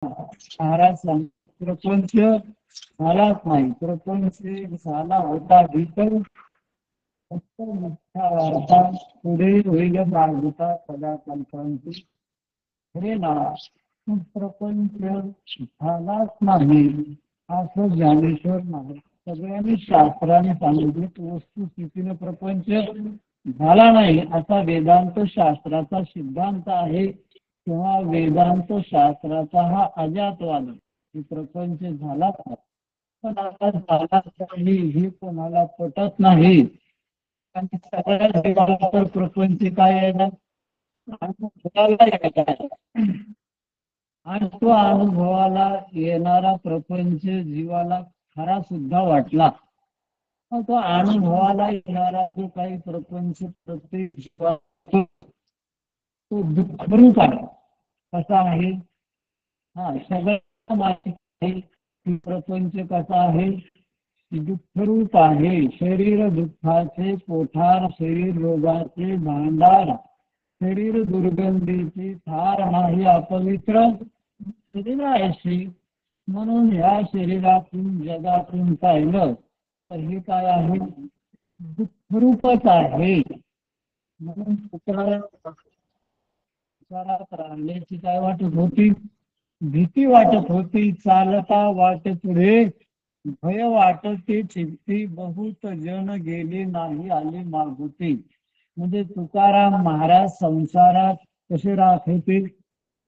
महाराज प्रपंच झालाच नाही. प्रपंच झाला होता भीतर फक्त मिथ्या वार्ता पुढे होईल मागुता सदा कल्पांची खरे ना. प्रपंच झालाच नाही असं ज्ञानेश्वर महाराज सगळ्यांनी शास्त्राने सांगितले. वस्तुस्थितीने प्रपंच झाला नाही असा वेदांत शास्त्राचा सिद्धांत आहे किंवा वेदांत शास्त्राचा हा अजातवाद की प्रपंच झाला पण आता झाला नाही हे कोणाला पटत नाही. आणि सगळ्या जीवाला तर प्रपंच काय आहे ना अनुभवाला यायचा. आणि तो अनुभवाला येणारा प्रपंच जीवाला खरा सुद्धा वाटला. मग तो अनुभवाला येणारा जो काही प्रपंच प्रत्येक जीवाला तो दुःखरूप आहे. कसा आहे? हा सगळं माहिती आहे की प्रपंच कसा आहे. दुःखरूप आहे. शरीर दुःखाचे कोठार, शरीर रोगाचे भांडार, शरीर दुर्गंधीची थार, नाही अपवित्र शरीराशी. म्हणून ह्या शरीरातून जगातून पाहिलं तर हे काय आहे? दुःखरूपच आहे. म्हणून विचारात राहण्याची काय वाटत होती? भीती वाटत होती. चालता वाट पुढे भय वाटते चित्ती, बहुत जन गेले नाही आले मागुती. म्हणजे तुकाराम महाराज संसारात कसे राहत होते?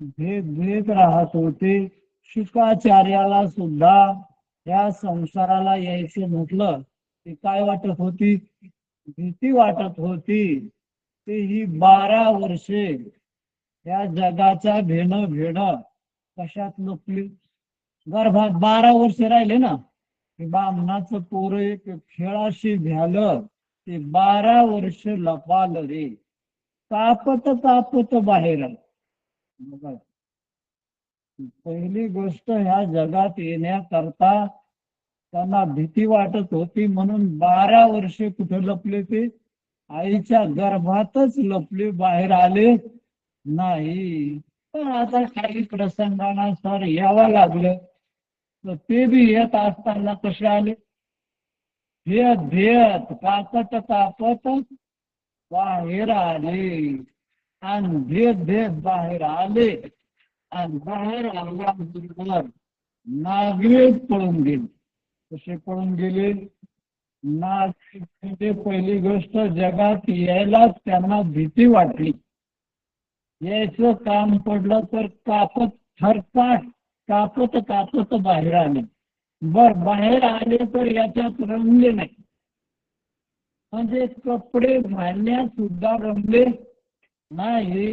भेद भेद राहत होते. शुकाचार्याला सुद्धा या संसाराला यायचे म्हटलं ते काय वाटत होती? भीती वाटत होती. ते ही 12 वर्षे या जगाच्या भेण कशात लपली? गर्भात 12 वर्षे राहिले ना. बामणाचं पोर एक खेळाशी झालं ते 12 वर्ष लपाल रे. कापत कापत बाहेर आलं. पहिली गोष्ट ह्या जगात येण्याकरता त्यांना भीती वाटत होती म्हणून 12 वर्षे कुठे लपले? ते आईच्या गर्भातच लपले, बाहेर आले नाही. पण आता काही प्रसंगानुसार यावं लागलं तर ते बी येत असताना कसे आले? भेद भेद कापत कापत बाहेर आले. आणि भेद भेद बाहेर आले. आणि बाहेर आल्याबरोबर नागवे पळून गेले. कसे पळून गेले? नाग म्हणजे पहिली गोष्ट जगात यायला त्यांना भीती वाटली. यायचं काम पडलं तर कापत थरकाट कापत कापत बाहेर आले. बर बाहेर आले तर याच्यात रमले नाही. म्हणजे कपडे घालण्यात सुद्धा रमले नाही.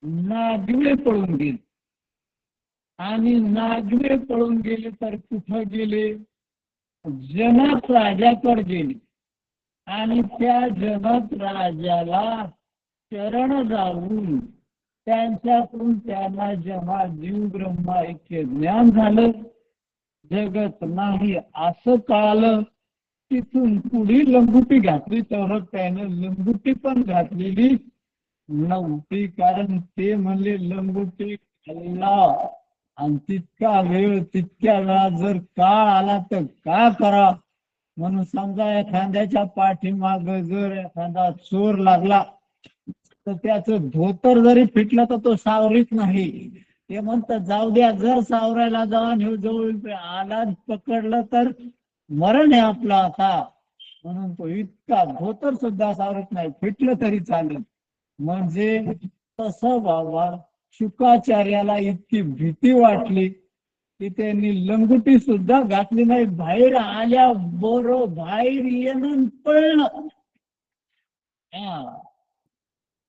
नागवे पळून गेले. आणि नागवे पळून गेले तर कुठं गेले? जनक राजाकडे गेले. आणि त्या जनक राजाला शरण जाऊन त्यांच्याकडून त्यांना जेव्हा जीव ब्रह्मा ऐक्य ज्ञान झालं, जगत नाही असं कळालं, तिथून पुढे लंगुटी घातली. तर त्यानं लंगुटी पण घातलेली नव्हती. कारण ते म्हणले लंगुटी घालला आणि तितका वेळ तितक्या वेळा जर काळ आला तर का करा. म्हणून समजा एखाद्याच्या पाठीमाग जर एखादा चोर लागला तर त्याचं धोतर जरी फिटलं तर तो सावरीत नाही. ते म्हणतात जाऊ द्या, जर सावरायला जावा हे जवळ आला पकडलं तर मरण आहे आपलं आता. म्हणून तो इतका धोतर सुद्धा सावरत नाही, फिटलं तरी चालेल. म्हणजे तसं बाबा शुकाचार्याला इतकी भीती वाटली की त्यांनी लंगुटी सुद्धा घातली नाही. बाहेर आल्या बरो बाहेर येणं पळणं.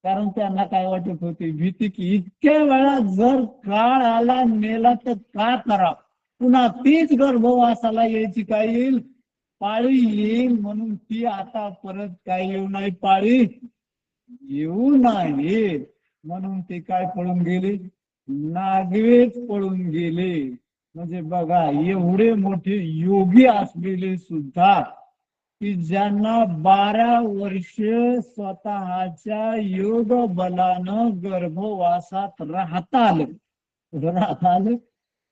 कारण त्यांना काय वाटत होती? भीती की इतक्या वेळा जर काळ आला मेला तर का करा. पुन्हा तीच गर्भवासाला यायची काय येईल? पाळी येईल. म्हणून ती आता परत काय येऊ नाही, पाळी येऊ नाही. म्हणून ते काय पळून गेले? नागवेच पळून गेले. म्हणजे बघा एवढे मोठे योगी असलेले सुद्धा की ज्यांना 12 वर्ष स्वतःच्या योग बलानं गर्भवासात राहता आलं.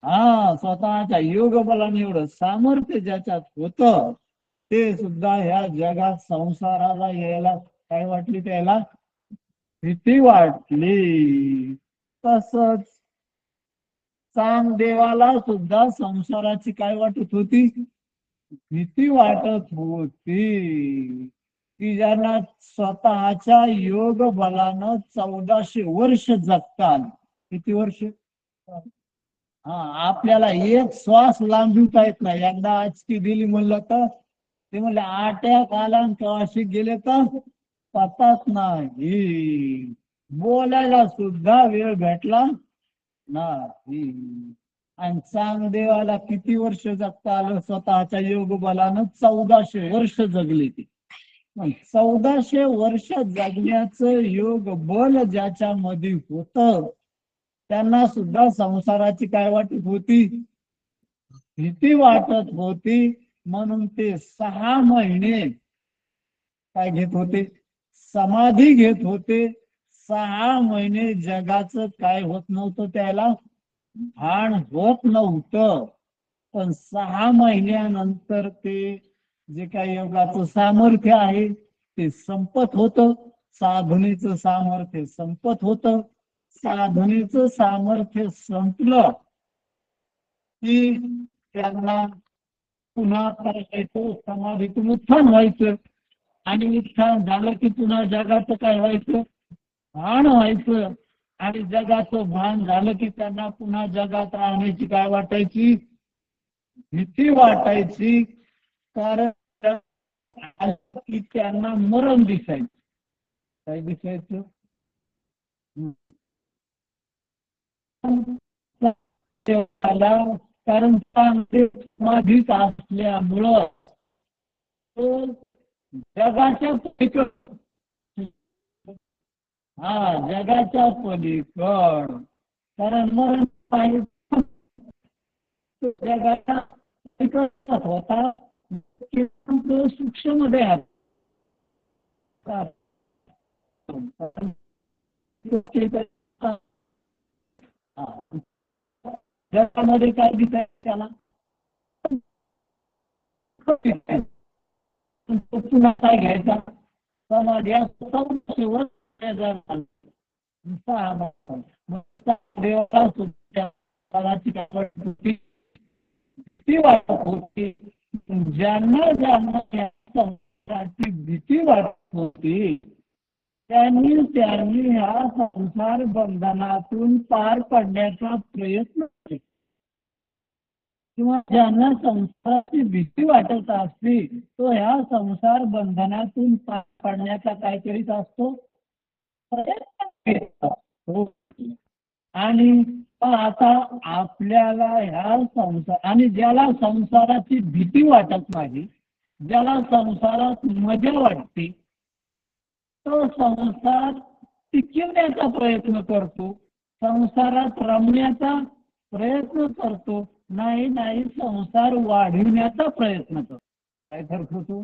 हा स्वतःच्या योग बलाने एवढं सामर्थ्य ज्याच्यात होतं ते सुद्धा ह्या जगात संसाराला यायला काय वाटली त्याला भीती वाटली. तसंच देवाला सुद्धा संसाराची काय वाटत होती भीती वाटत होती. की ज्यांना स्वतःच्या योग बलानं 1400 वर्ष जगतात. किती वर्ष? हा आपल्याला एक श्वास लांबविता येत नाही. एकदा आजची दिली म्हणलं तर ते म्हणले अटॅक आला आणि केव्हाशी गेले तर पताच नाही. बोलायला सुद्धा वेळ भेटला नाही. आणि चांगदेवाला किती वर्ष जगता आलं स्वतःच्या योग बलानं 1400 वर्ष जगले ते. 1400 वर्ष जगण्याचं योग बल ज्याच्या मध्ये होत त्यांना सुद्धा संसाराची काय वाटत होती भीती वाटत होती. म्हणून ते 6 महिने काय घेत होते समाधी घेत होते. 6 महिने जगाचं काय होत नव्हतं त्याला भान होत नव्हतं. पण 6 महिन्यानंतर ते जे काही योगाचं सामर्थ्य आहे ते संपत होतं. साधनेचं सामर्थ्य संपत होतं. साधनेचं सामर्थ्य संपलं की त्यांना पुन्हा करायचं समाधीतून उत्थान व्हायचं. आणि उत्थान झालं की पुन्हा जगाचं काय व्हायचं भान व्हायचं. आणि जगाचं भान झालं की त्यांना पुन्हा जगात राहण्याची काय वाटायची भीती वाटायची. कारण की त्यांना मरण दिसायचं. काय दिसायचं कारण समाधीत असल्यामुळं तो जगाच्या पलीकड हा जगाच्या पलीकड कारण मरण पाहिजे जगाच्या पलीकड होता सूक्ष्म देह जगामध्ये काय दिसायचं त्याला पुन्हा काय घ्यायचा समाधी भीती वाटत होती. ज्यांना ज्यांना भीती वाटत होती त्यांनी ह्या संसार बंधनातून पार पडण्याचा प्रयत्न केला. किंवा ज्यांना संसाराची भीती वाटत असते तो ह्या संसार बंधनातून पार पडण्याचा काय करीत असतो प्रयत्न करीत असतो. आणि आता आपल्याला ह्या संसार आणि ज्याला संसाराची भीती वाटत नाही ज्याला संसारात मजा वाटते तो संसार टिकवण्याचा प्रयत्न करतो. संसारात रमण्याचा प्रयत्न करतो. नाही संसार वाढविण्याचा प्रयत्न करतो. काय करतो तो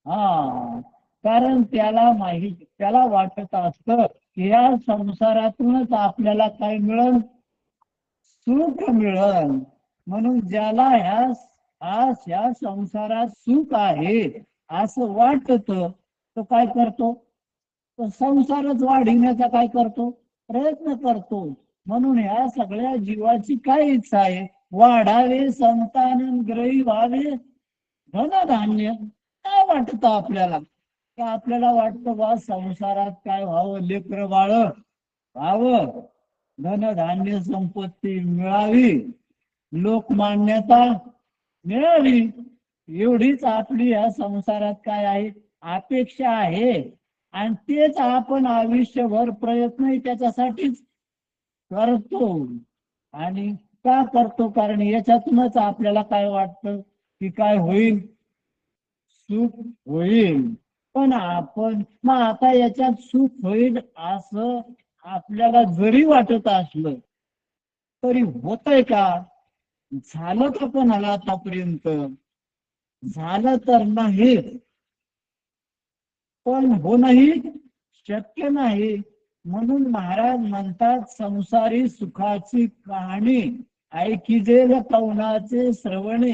हा कारण त्याला वाटत असतं की या संसारातूनच आपल्याला काय मिळेल सुख मिळेल. म्हणून ज्याला ह्या संसारात सुख आहे असं वाटत तो काय करतो तो संसारच वाढविण्याचा काय करतो प्रयत्न करतो. म्हणून ह्या सगळ्या जीवाची काय इच्छा आहे वाढावे संतान ग्रही व्हावे धनधान्य. काय वाटतं आपल्याला की आपल्याला वाटतं बा संसारात काय व्हावं लेकर बाळ व्हावं धनधान्य संपत्ती मिळावी लोकमान्यता मिळावी एवढीच आपली या संसारात काय आहे अपेक्षा आहे. आणि तेच आपण आयुष्यभर प्रयत्न त्याच्यासाठीच करतो. आणि का करतो कारण याच्यातूनच आपल्याला काय वाटतं की काय होईल सुख होईल. पण आपण मग आता याच्यात सुख होईल असं आपल्याला जरी वाटत असलं तरी होतंय का झालं का कोणाला आतापर्यंत झालं तर नाही पण होणंही शक्य नाही. म्हणून महाराज म्हणतात संसारी सुखाची कहाणी ऐकिजेल कवनाचे श्रवणे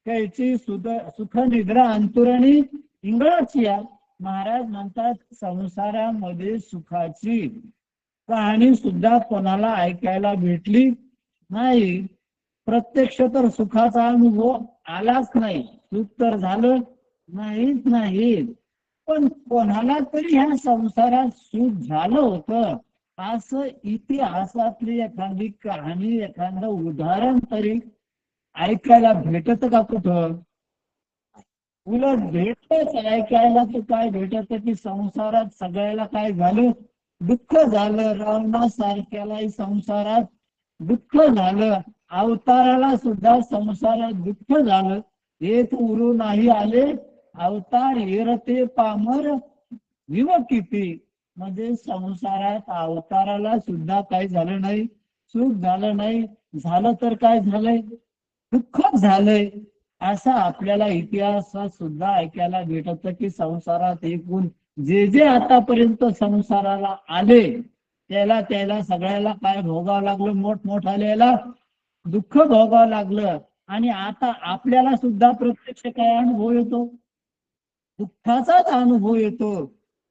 कैची सुख निद्रा अंतुरणी इंगळाची या. महाराज म्हणतात संसारामध्ये सुखाची कहाणी सुद्धा कोणाला ऐकायला भेटली नाही. प्रत्यक्ष तर सुखाचा अनुभव आलाच नाही, सुख तर झालं नाहीच नाही. पण कोणाला तरी ह्या संसारात सुख झालं होतं असं इतिहासातली एखादी कहाणी, एखादं उदाहरण तरी ऐकायला भेटत का कुठं? उलट भेटतच ऐकायला तर काय भेटत की संसारात सगळ्याला काय झालं, दुःख झालं. रावणासारख्यालाही संसारात दुःख झालं, अवताराला सुद्धा संसारात दुःख झालं. एक उरू नाही आले अवतार येरते पामर विव किती. म्हणजे संसारात अवताराला सुद्धा काही झालं नाही, सुख झालं नाही. झालं तर काय झालंय, दुःखच झालंय. असं आपल्याला इतिहासात सुद्धा ऐकायला भेटत की संसारात एकूण जे जे आतापर्यंत संसाराला आले त्याला त्याला सगळ्याला काय भोगावं लागलं, मोठमोठाल्याला दुःख भोगावं लागलं. आणि आता आपल्याला सुद्धा प्रत्यक्ष काय अनुभव येतो, दुःखाचाच अनुभव येतो.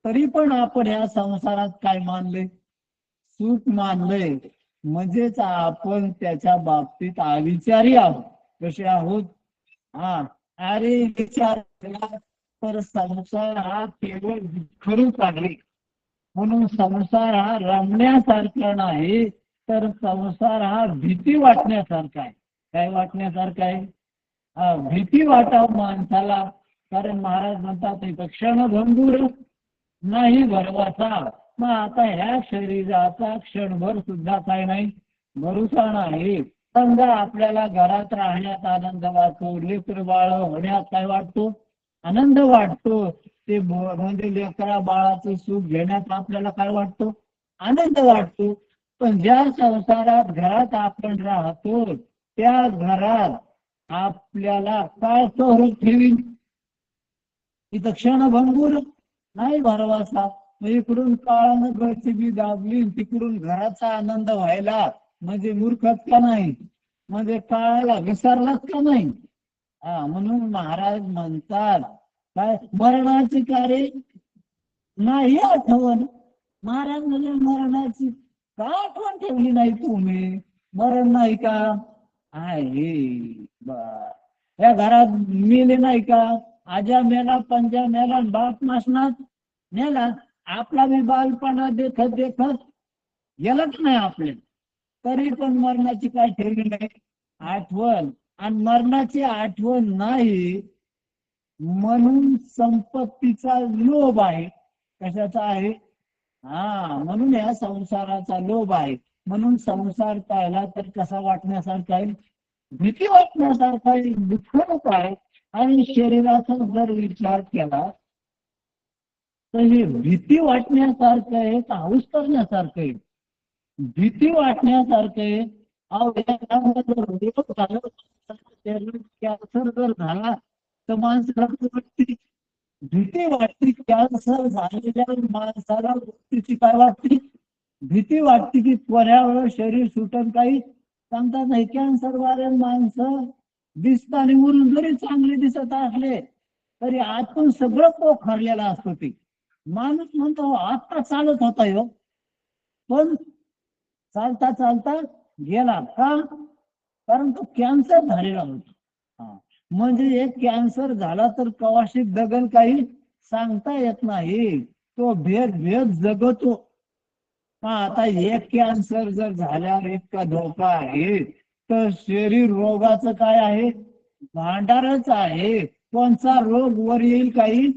तरी पण आपण ह्या संसारात काय मानले, सुख मानलंय. म्हणजेच आपण त्याच्या बाबतीत अविचारी आहोत. कसे आहोत? हा, अरे विचार केला तर संसार हा केवळ दुःखरूप आहे. म्हणून संसार हा रमण्यासारखा नाही, तर संसार हा भीती वाटण्यासारखा आहे. काय वाटण्यासारखा आहे? भीती वाटावं माणसाला. कारण महाराज म्हणतात क्षणभंगूर नाही भरवसा. मग आता ह्या शरीराचा क्षणभर सुद्धा काय नाही, भरोसा नाही. समजा आपल्याला घरात राहण्यात आनंद वाटतो, लेकर बाळ होण्यात काय वाटतो, आनंद वाटतो. ते म्हणजे लेकरा बाळाचं सुख घेण्यात आपल्याला काय वाटतो, आनंद वाटतो. पण ज्या संसारात घरात आपण राहतो त्या घरात आपल्याला काय सहज ठेवीन, इथं क्षणभंगूर नाही भरवासा. इकडून काळानं गळची बी दाबली, तिकडून घराचा आनंद व्हायला म्हणजे मूर्खच का नाही, म्हणजे काळाला विसरलाच का नाही. म्हणून महाराज म्हणतात काय, मरणाची कार्य नाही आठवण. महाराज म्हणजे मरणाची का आठवण ठेवली नाही तुम्ही, मरण नाही का आहे. या घरात मेले नाही का, आजा मेला, पंजा मेला, बाप मासनात मेला. आपला बी बालपणा देखत देखत गेलंच नाही आपले, तरी पण मरणाची काय ठेवली नाही आठवण. आणि मरणाची आठवण नाही म्हणून संपत्तीचा लोभ आहे. कशाचा आहे? म्हणून या संसाराचा लोभ आहे. म्हणून संसार पाहिला तर कसा वाटण्यासारखा आहे, भीती वाटण्यासारखा आहे, दुःखच आहे. आणि शरीराचा जर विचार केला तर हे भीती वाटण्यासारखं आहे का हाऊस करण्यासारखं आहे? भीती वाटण्यासारखं आहे. कॅन्सर जर झाला तर माणसाला वाटते, भीती वाटते. कॅन्सर झालेल्या माणसाला गोष्टीची काय वाटते, भीती वाटते की कोणावर शरीर सुटन काही सांगता नाही. कॅन्सर वाले माणसं दिसताना वरून जरी चांगले दिसत असले तरी आतून सगळं पोखरलेलं असतं. ते माणूस म्हणतो आता चालत होता ह्यो, पण चालता चालता गेला का, कारण तो कॅन्सर झालेला होता. म्हणजे एक कॅन्सर झाला तर कवाशी दगल काही सांगता येत नाही, तो भेद भेद जगतो. आता एक कॅन्सर जर झाल्यावर इतका धोका आहे तर शरीर रोगाचं काय आहे, भांडारच आहे. कोणचा रोग वर येईल काही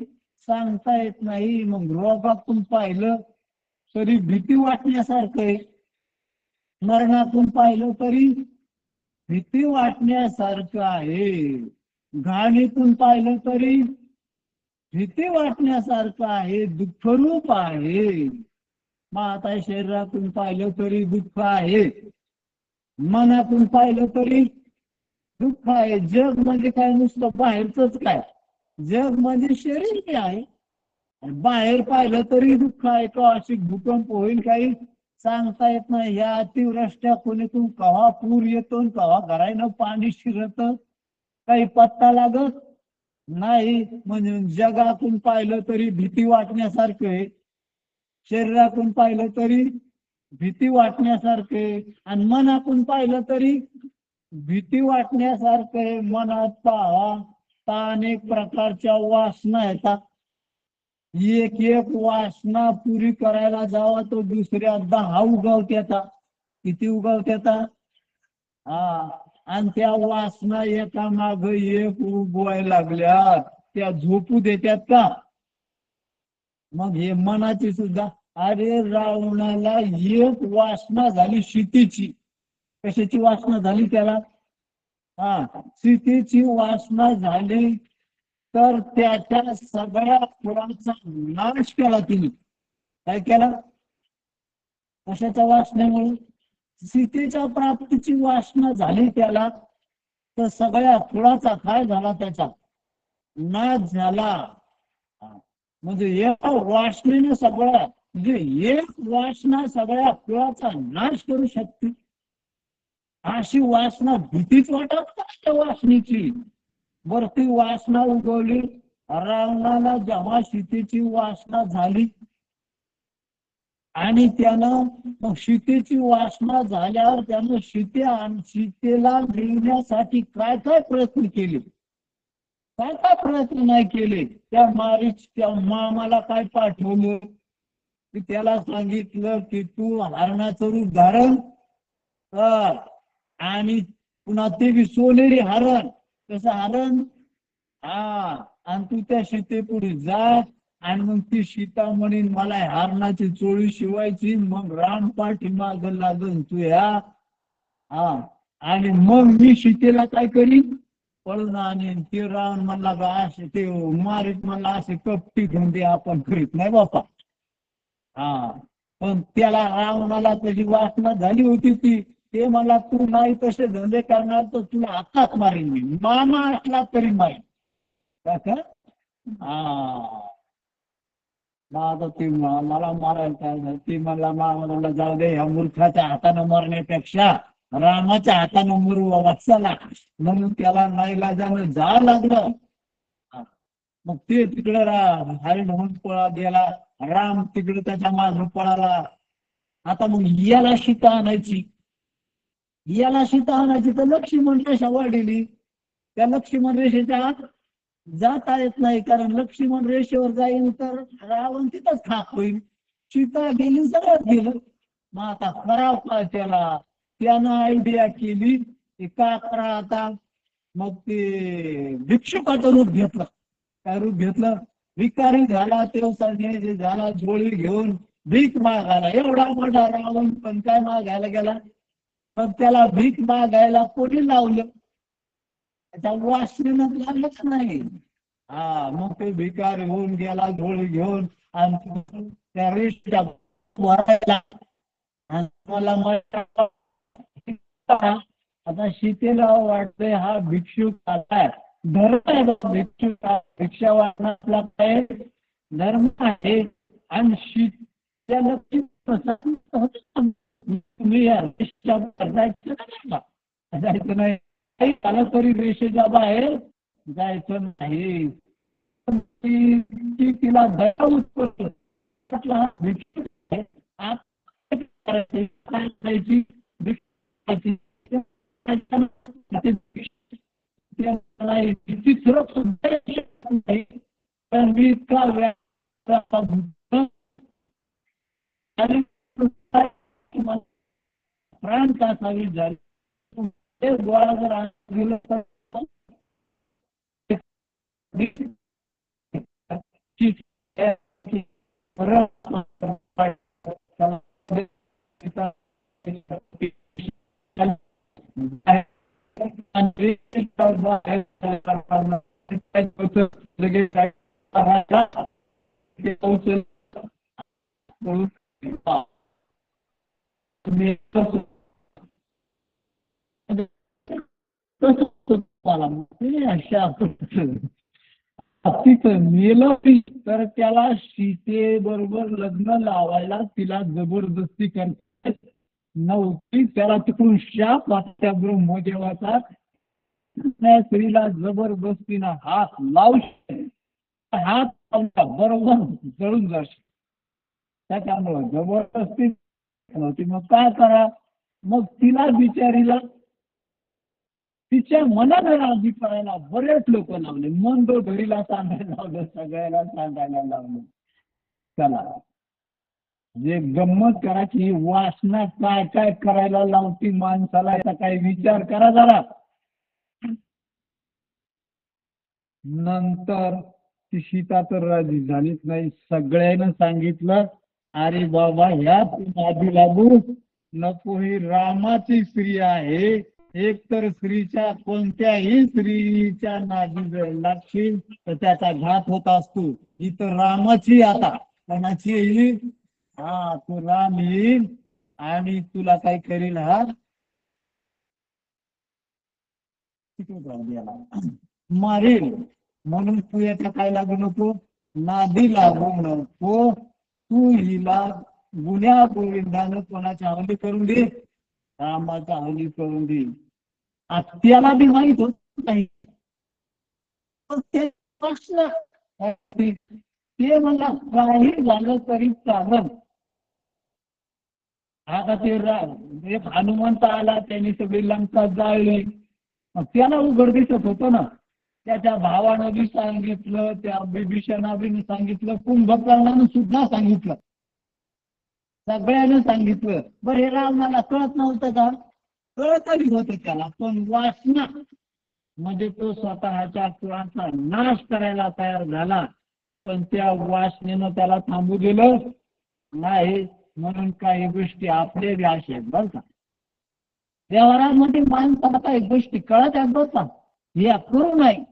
सांगता येत नाही. मग रोगातून पाहिलं तरी भीती वाटण्यासारखं आहे, मरणातून पाहिलं तरी भीती वाटण्यासारखं आहे, घाणीतून पाहिलं तरी भीती वाटण्यासारखं आहे, दुःखरूप आहे. मग आता शरीरातून पाहिलं तरी दुःख आहे, मनातून पाहिलं तरी दुःख आहे. जग म्हणजे काय नुसतं बाहेरच काय, जग म्हणजे शरीर बी आहे. बाहेर पाहिलं तरी दुःख आहे. तो अशी भूकंप होईल काही सांगता येत नाही. या अतिवृष्ट्या खोलीतून कवा पूर येतो आणि कवा घरानं पाणी शिरत काही पत्ता लागत नाही. म्हणजे जगातून पाहिलं तरी भीती वाटण्यासारखं आहे, शरीरातून पाहिलं तरी भीती वाटण्यासारखे, आणि मनातून पाहिलं तरी भीती वाटण्यासारखे. मनात पहा तर अनेक प्रकारच्या वासना येतात. एक एक वासना पुरी करायला जावा तो दुसऱ्या 10 उगवत्याता. किती उगवत्याता? हा. आणि त्या वासना एका माग एक उगवायला लागल्या, त्या झोपू देत्यात का? मग हे मनाची सुद्धा. अरे रावणाला एक वासना झाली सीतेची. कशाची वासना झाली त्याला? हा, सीतेची वासना झाली, तर त्याच्या सगळ्या कुळाचा नाश केला तिने. काय केला? कशाच्या वासनेमुळे? सीतेच्या प्राप्तीची वासना झाली त्याला, तर सगळ्या कुळाचा काय झाला? त्याचा नाश झाला. म्हणजे एका वासनेने सगळ्या, म्हणजे एक वासना सगळ्या कुळाचा नाश करू शकते. अशी वासना भीतीच वाटत का त्या वासनेची? बर ती वासना उगवली. रावणाला जेव्हा सीतेची वासना झाली, आणि त्यानं मग सीतेची वासना झाल्यावर त्यानं सीतेला मिळण्यासाठी काय काय प्रयत्न केले, काय काय प्रयत्न नाही केले. त्या मामाला काय पाठवलं की त्याला सांगितलं की तू हरणाचं रूप धारण कर, आणि पुन्हा ते बी सोनेरी हरण. कसं हरण? हा. आणि तू त्या सीतेपुढे जा, आणि मग ती सीता म्हणेन मला हरणाची चोळी शिवायची, मग राम पाठीमाग लागल तू या. हा. आणि मग मी सीतेला काय करीन? पळून आणीन. ते रावण म्हणला का असे ते मारीत म्हणला असे कपटी धंदे आपण करीत नाही बापा. हा. पण त्याला रावणाला त्याची वासना झाली होती ती. ते मला तू नाही तसे धंदे करणार तर तुला आताच मारीन मी, मामा असला तरी मारीन. का? हा. आता ती मला मारायला काय झालं? ती मला मामाला जाऊ दे, ह्या मूर्खाच्या हातानं मरण्यापेक्षा रामाच्या हातानं मरू बाबा चला. म्हणून त्याला नाईलाजानं जावं लागलं. मग ते तिकडे हरिण होऊन पळा गेला. राम तिकडे त्याच्या मागे पळाला. आता मग याला सीता आणायची, याला सीता आणायची तर लक्ष्मण रेषा वाढली. त्या लक्ष्मण रेषेच्या आत जाता येत नाही, कारण लक्ष्मण रेषेवर जाईल तर रावण तिथंच खाक होईल. सीता गेली, सगळ्यात गेलं. मग आता करावं काय त्याला? त्यानं आयडिया केली की का करा आता. मग ते भिक्षुकाचं रूप घेतलं. काय रूप घेतलं? भिकारी झाला, ते झाला, झोळी घेऊन भीक मागायला. एवढा मोठा रावण पण काय मागायला गेला? पण त्याला भीक मागायला कोणी लावलं? त्याच्या वासनेनं लागलंच नाही. हा. मग ते भिकार होऊन गेला झोळी घेऊन, आणि त्या रेषेच्या वरायला. आणि मला आता सीतेला वाटतंय हा भिक्षुक आलाय, धर्म आहे बा. भिक्षुक भिक्षा वाटण्यातला काय धर्म आहे. आणि त्याला तुम्ही या रेषेच्या जायचं का? जायचं नाही. काही झालं तरी रेषेच्या बाहेर जायचं नाही. तिला दया उत्पन्न म्हटलं हा भिक्षुक आहे, काय करायची? पण मी इतका प्राण कासावी झाली. ते गोळा जर गेलं तर तुम्ही तिथं मेलं तर त्याला सीते बरोबर लग्न लावायला तिला जबरदस्ती कर. नव्हती, त्याला तिकडून शाप वाटत्या ब्रह्मदेवाचा. त्या स्त्रीला जबरदस्तीनं हात लावू हात लावला बरोबर जळून जाशी. त्याच्यामुळे जबरदस्ती नव्हती. मग काय करा, मग तिला बिचारीला तिच्या मनाला राजी करायला बरेच लोक लावले. मन तो घरीला सांगायला लावलं, सगळ्याला सांगायला लावलं. चला, जे गंमत करायची, वासना काय काय करायला लावती माणसाला, याचा काही विचार करा जरा. नंतर ती सीता तर राजी झालीच नाही. सगळ्यांना सांगितलं, अरे बाबा ह्या तू नादी लागू नको, ही रामाची स्त्री आहे. एक तर स्त्रीच्या, कोणत्याही स्त्रीच्या नादी जर लागशील तर त्याचा घात होत असतो. ही तर रामाची, आता कोणाची येईल? हा, तो राम येईल आणि तुला काय करील, हा मारेल. म्हणून तू याचा काय लागू नको, नादी लागू नको. तू हिला गुन्ह्या गोविंदानं कोणाच्या हवली करून दे, रामाच्या हवली करून दे. त्याला बी माहित होत नाही. ते मला काही झालं तरी चालत. आता ते एक हनुमंत आला, त्यांनी सगळी लंका जाळली. त्याला उघड दिसत होतं ना. त्याच्या भावानं बी सांगितलं, त्या बिभीषणा बी सांगितलं, कुंभकर्णानं सुद्धा सांगितलं, सगळ्यांना सांगितलं. बरं, हे रामाला कळत नव्हतं का? कळतही होतं त्याला, पण वासना म्हणजे तो स्वतःच्या कुळाचा नाश करायला तयार झाला. पण त्या वासनेनं त्याला थांबू दिलं नाही. म्हणून काही गोष्टी आपले बी असे आहेत बरं का. व्यवहारामध्ये माणसाला काही गोष्टी कळत आहेत बरं का, हे करू नाही.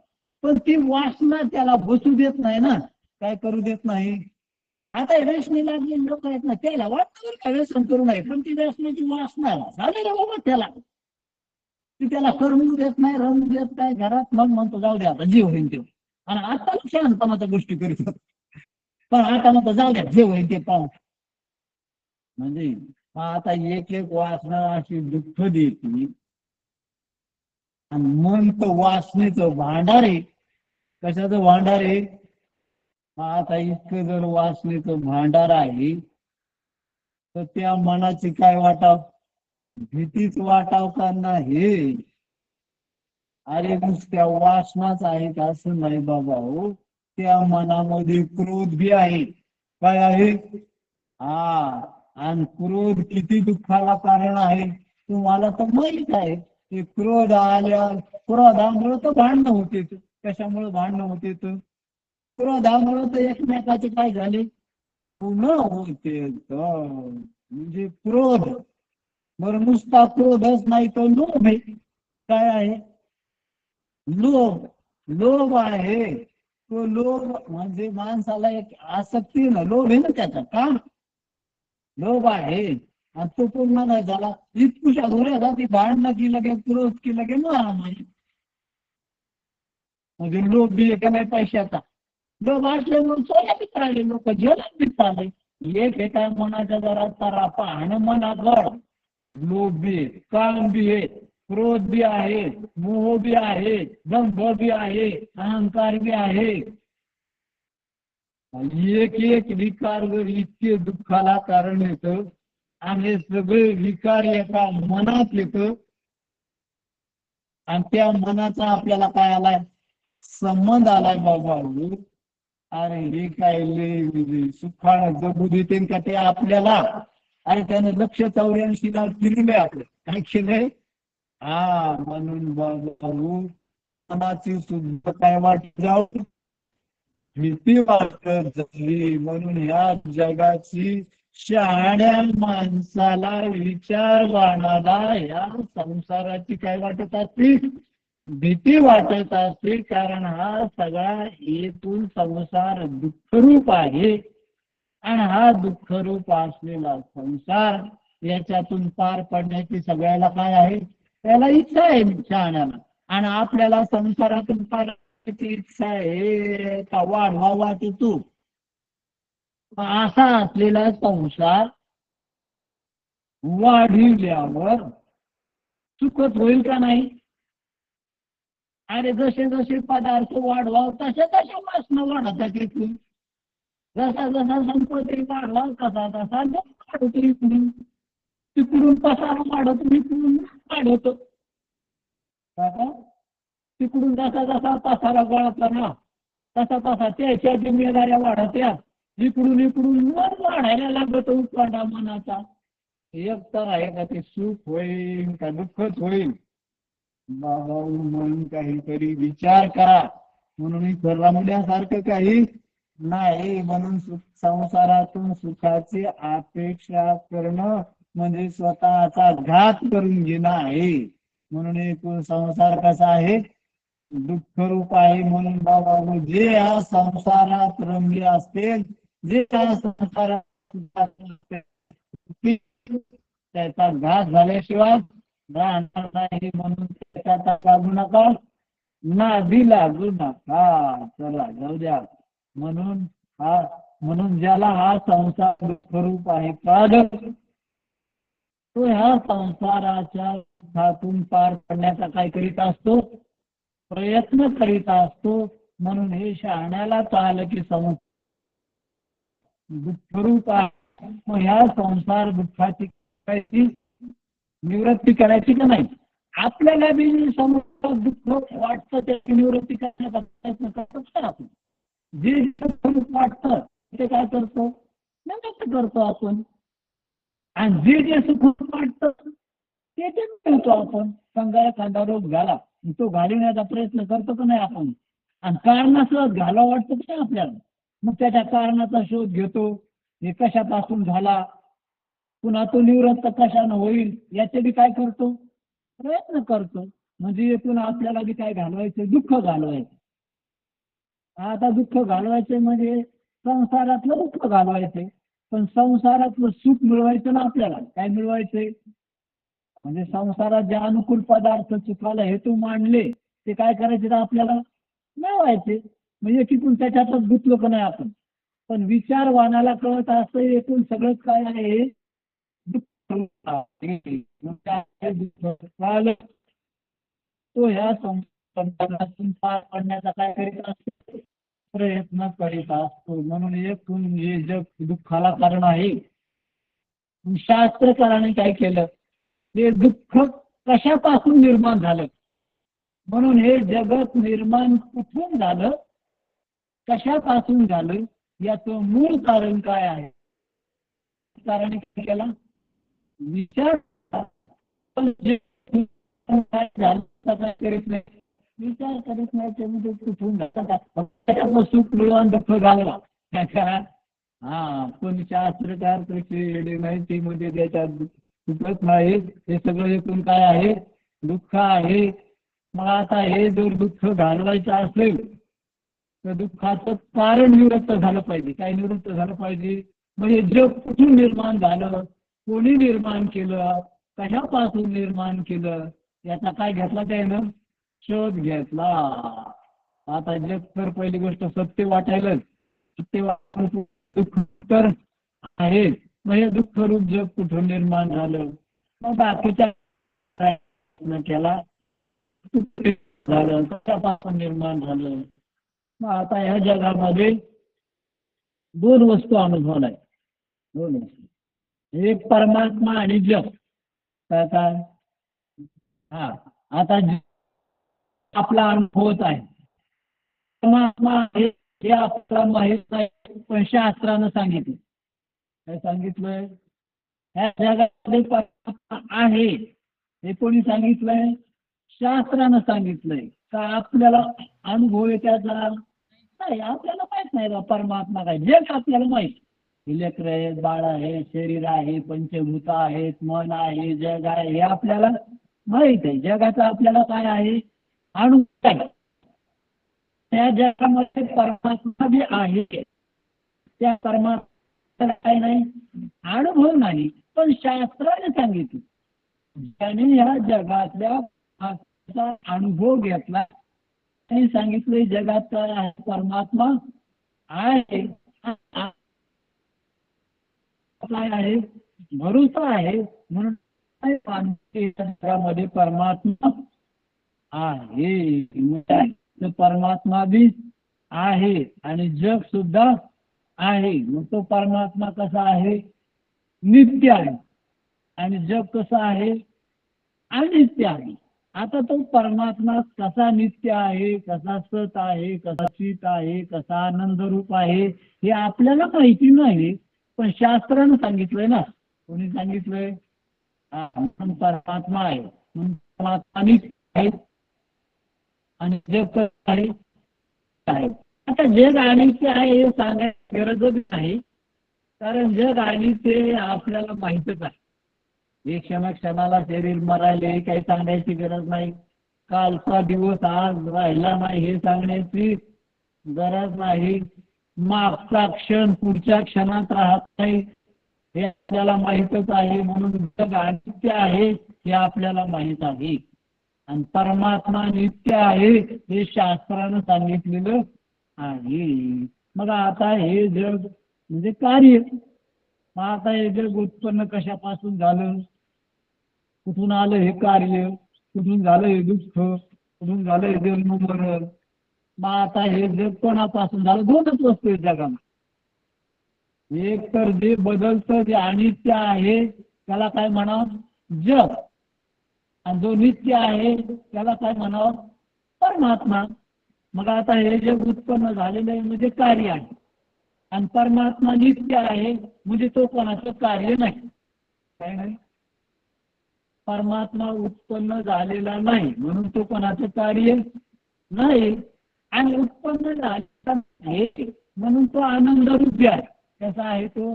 पण ती वासना त्याला बसू देत नाही ना, काय करू देत नाही. आता व्यसनी लागले लोक आहेत ना, त्याला वाटतं का व्यसन करू नये, पण ती व्यसनाची वासना झाली रे बाबा त्याला. ती त्याला करू देत नाही, राहू देत नाही घरात. मग म्हणतो जाऊ दे आता, जीव होईल तेव्हा. आणि आता शहाणपणाच्या गोष्टी करीत होत. पण आता म्हणतो जाऊ द्या, जे होईल ते पाहू. म्हणजे आता एक एक वासना अशी दुःख देते. आणि मन तर वासनेचं भांडार आहे. कशाचं भांडार आहे? आता इतकं जर वासनेचं भांडार आहे, तर त्या मनाची काय वाटाव, भीतीच वाटाव का नाही? अरे नुसत्या वासनाच आहेत असं नाही बाबा हो. त्या मनामध्ये क्रोध बी आहे. काय आहे? हा, आणि क्रोध किती दुःखाला कारण आहे तुम्हाला तर माहित आहे. ते क्रोध आल्या, क्रोधामुळे तर भांडणं होते. कशामुळे भांडणं होते? तर क्रोधामुळे तर एकमेकाचे काय झाले, पुन्हा होते. म्हणजे क्रोध, बरं नुसता क्रोधच नाही तर लोभ आहे. काय आहे? लोभ. लोभ आहे. तो लोभ म्हणजे माणसाला एक आसक्ती ना, लोभ आहे ना त्याचा, का लोभ आहे. आणि तो पूर्ण नाही झाला, इतकुशा घोऱ्या जाती भांडणं की लगे, क्रोध की लगे मारामारी. म्हणजे लोभ बी एका नाही पैशाचा. लोभ असल्यामुळे सोन्या पित्राले लोक जेवण पित्राले. एक एका मनाच्या जरा तारा पाहणं मनावर. लोभ बी आहे, काम बी आहे, क्रोध बी आहे, मोह बी आहे, दंभ बी आहे, अहंकार बी आहे. एक एक विकार जर इतके दुःखाला कारण येतं, आणि सगळे विकार एका मनात येतं, आणि त्या मनाचा आपल्याला काय आलाय, संबंध आलाय बाबा. अरे हे काय सुखाळ जगू देते का ते आपल्याला? अरे त्याने 184 ला दिलेलं आहे आपलं, काय केलंय? हा, म्हणून बाबा मनाची सुद्धा काय वाट जाऊ, भीती वाटत झाली. म्हणून ह्या जगाची शहाण्या माणसाला, विचारवाणाला ह्या संसाराची काय वाटत असते, भीती वाटत असते. कारण हा सगळा हेतून संसार दुःखरूप आहे. आणि हा दुःखरूप असलेला संसार, याच्यातून पार पडण्याची सगळ्याला काय आहे, त्याला इच्छा आहे शहाण्याला. आणि आपल्याला संसारातून पार पडण्याची इच्छा आहे का वाढवा वाटतो. असा असलेला संसार वाढिल्यावर चुकत होईल का नाही? अरे जसे जसे पदार्थ वाढवा तसे तसे वासना वाढतात इकडून. जसा जसा संपत्ती वाढवा तसा तसा वाढतो इकडून. तिकडून पसारा वाढतो इकडून वाढवतो. तिकडून जसा जसा पसारा गोळा ना तसा तसा त्याच्या जिम्मेदाऱ्या वाढत्या. इकडून इकडून मन वाढायला लागतो उपाडा मनाचा. एक तर आहे का ते सुख होईल का दुःखच होईल? बाबा म्हणून काहीतरी विचार करा. म्हणून रमण्यासारखं काही नाही. म्हणून संसारातून सुखाची अपेक्षा करणं म्हणजे स्वतःचा घात करून घेणं आहे. म्हणून एकूण संसार कसा आहे? दुःख रूप आहे. म्हणून बाबा जे या संसारात रमले असतील, जे या संसारात त्याचा घात झाल्याशिवाय राहणार नाही. म्हणून त्याचा लागू नका, नादी लागू नका. चला जाऊ द्या. म्हणून ज्याला हा संसार दुःखरूप आहे कळलं, तो ह्या संसाराच्या दुःखातून पार पडण्याचा काय करीत असतो? प्रयत्न करीत असतो. म्हणून हे शहाण्याला कळलं की दुःखरूप आहे. मग ह्या संसार दुःखाची निवृत्ती करायची का नाही? आपल्याला बी समोर दुःख वाटतं त्याची निवृत्ती करण्याचा प्रयत्न करतो का आपण? जे दुःख वाटतं ते काय करतो? निवृत्त करतो आपण. आणि जे जे सुख वाटतं ते ते मिळतो आपण. समजा एखादा रोग झाला, तो घालवण्याचा प्रयत्न करतो का नाही आपण? आणि कारणासह घालावं वाटतं का नाही आपल्याला? मग त्याच्या कारणाचा शोध घेतो. हे कशापासून झाला, पुन्हा तो निवृत्त कशानं होईल याचे बी काय करतो? प्रयत्न करतो. म्हणजे येथून आपल्याला बी काय घालवायचं? दुःख घालवायचं. आता दुःख घालवायचे म्हणजे संसारातलं दुःख घालवायचे. पण संसारातलं सुख मिळवायचं ना आपल्याला. काय मिळवायचंय? म्हणजे संसारात जे अनुकूल पदार्थ सुखाला हेतू मांडले ते काय करायचे तर आपल्याला मिळवायचे. म्हणजे तिथून त्याच्यातच गुंतलो का नाही आपण? पण विचारवानाला कळत असतं एकूण सगळंच काय आहे? तो ह्या संसारातून पार पडण्याचा काय करीत असतो? प्रयत्न करीत असतो. म्हणून एकूण हे जग दुःखाला कारण आहे. शास्त्रकाराने काय केलं? हे दुःख कशापासून निर्माण झालं? म्हणून हे जगत निर्माण कुठून झालं, कशापासून झालं, याचं मूळ कारण काय आहे? कारण काय केला? विचार काय करीत नाही. विचार करीत नाही ते म्हणजे कुठून त्याच्यातलं सुख मिळवून दुःख घालवा. हा कोणी शास्त्रकार कृषी माहिती मध्ये त्याच्यात सुखच नाही. हे सगळं एकूण काय आहे? दुःख आहे. मग आता हे जर दुःख घालवायचं असेल तर दुःखाचं कारण निवृत्त झालं पाहिजे. काय निवृत्त झालं पाहिजे? म्हणजे जग कुठून निर्माण झालं, कोणी निर्माण केलं, कशापासून निर्माण केलं, याचा काय घेतला त्यानं? शोध घेतला. आता जग तर पहिली गोष्ट सत्य वाटायला, सत्य वाटून दुःख तर आहे. म्हणजे दुःख रूप जग कुठून निर्माण झालं? मग बाकीच्या प्रयत्न केला झालं, कशापासून निर्माण झालं? मग आता ह्या जगामध्ये दोन वस्तू अनुभवल्या. दोन वस्तू, एक परमात्मा आणि जग. काय काय? हा आता आपला अनुभवत आहे. परमात्मा आहे हे आपल्याला माहित नाही, पण शास्त्रानं सांगितलं. काय सांगितलंय? ह्या जगामध्ये परमात्मा आहे हे कोणी सांगितलंय? शास्त्रानं सांगितलंय. का आपल्याला अनुभव आहे त्याचा? नाही, आपल्याला माहित नाही बा परमात्मा काय. जग आपल्याला माहित, लेकर आहेत, बाळ आहे, शरीर आहे, पंचभूत आहेत, मन आहे, जग आहे, हे आपल्याला माहित आहे. जगाचा आपल्याला काय आहे? अनुभव आहे. त्या जगामध्ये परमात्मा बी आहे. त्या परमात्मा काय नाही? अनुभव नाही, पण शास्त्राने सांगितलं. त्याने ह्या जगातल्या अनुभव घेतला. त्यांनी सांगितलं जगाचा परमात्मा आहे. काय आहे? भरोसा आहे म्हणून जगामध्ये परमात्मा आहे, तो परमात्मा बी आहे आणि जग सुद्धा आहे. मग तो परमात्मा कसा आहे? नित्य आहे. आणि जग कसं आहे? अनित्य आहे. आता तो परमात्मा कसा नित्य आहे, कसा सत आहे, कसा चित आहे, कसा आनंद रूप आहे, हे आपल्याला माहिती नाही. पण शास्त्रानं सांगितलंय ना. कोणी सांगितलंय? म्हणून परमात्मा आहे, म्हणून परमात्मा नित्य आहे आणि जग कसं आहे. आता जग अनित्य आहे हे सांगायची गरजच नाही, कारण जग अनित्य आपल्याला माहितच आहे. हे क्षणाला शरीर मरायले काही सांगण्याची गरज नाही. कालचा दिवस आज राहिला नाही हे सांगण्याची गरज नाही. मागचा क्षण पुढच्या क्षणात राहत नाही हे आपल्याला माहीतच आहे. म्हणून जग अनित्य आहे हे आपल्याला माहीत आहे आणि परमात्मा नित्य आहे हे शास्त्रानं सांगितलेलं आहे. मग आता हे जग म्हणजे कार्य. मग आता हे जग उत्पन्न कशापासून झालं? कुठून आलं हे कार्य? कुठून झालं हे दुःख? कुठून झालं हे जन्म मरण? मग आता हे जग कोणापासून झालं? दोनच वस्तू आहेत जगात. एक तर जे बदलतं, जे अनित्य आहे त्याला काय म्हणावं? जग. आणि जो नित्य आहे त्याला काय म्हणावं? परमात्मा. मग आता हे जग उत्पन्न झालेलं आहे म्हणजे कार्य आहे आणि परमात्मा नित्य आहे म्हणजे तो कोणाचं कार्य नाही. काय नाही? परमात्मा उत्पन्न झालेला नाही म्हणून तो कोणाचं कार्य नाही आणि उत्पन्न झालेला आहे म्हणून तो आनंद रूपी आहे. कसा आहे तो?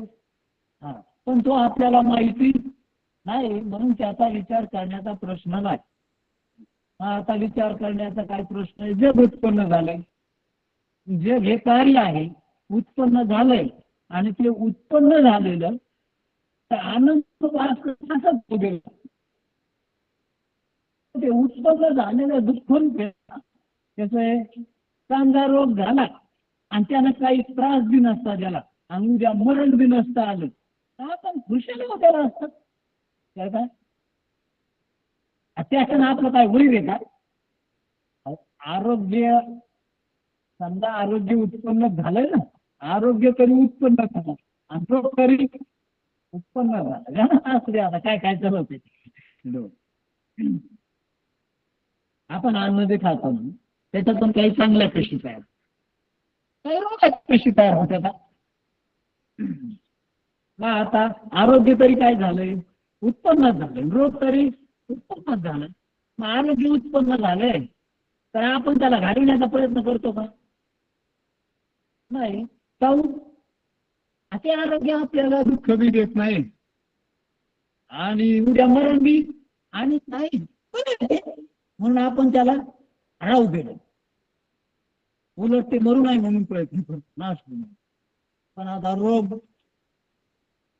हा, पण तो आपल्याला माहिती नाही म्हणून त्याचा विचार करण्याचा प्रश्न नाही. आता विचार करण्याचा काय प्रश्न आहे? जग उत्पन्न झालंय, जग हे कार्य आहे, उत्पन्न झालंय आणि ते उत्पन्न झालेलं तर आनंद कसा गेला? ते उत्पन्न झालेलं दुःख त्याच कांदा रोग झाला आणि त्यानं काही त्रास बी नसता त्याला आणि उद्या मरण बी नसतं आलं तर आपण खुशाला वगैरे असतात. काय त्याच्यानं आपलं काय होईल आहे का? आरोग्य समजा आरोग्य उत्पन्न झालंय ना, आरोग्य तरी उत्पन्न झालं आणि रोग तरी उत्पन्न झालं. असू दे आता काय काय चालू होते. आपण अन्न जे खातो ना त्याच्यातून काही चांगल्या पेशी तयार, काही रोगाच्या पेशी तयार होत्या. मग आता आरोग्य तरी काय झालंय? उत्पन्नात झालंय. रोग तरी उत्पन्नात झालं. मग आरोग्य उत्पन्न झालंय तर आपण त्याला घालवण्याचा प्रयत्न करतो का? नाही. काहून? ते आरोग्य आपल्याला दुःख बी देत नाही आणि उद्या मरण बी आणि नाही म्हणून आपण त्याला राहू गेलो. उलट ते मरू नाही म्हणून प्रयत्न करतो नाश म्हणून. पण आता रोग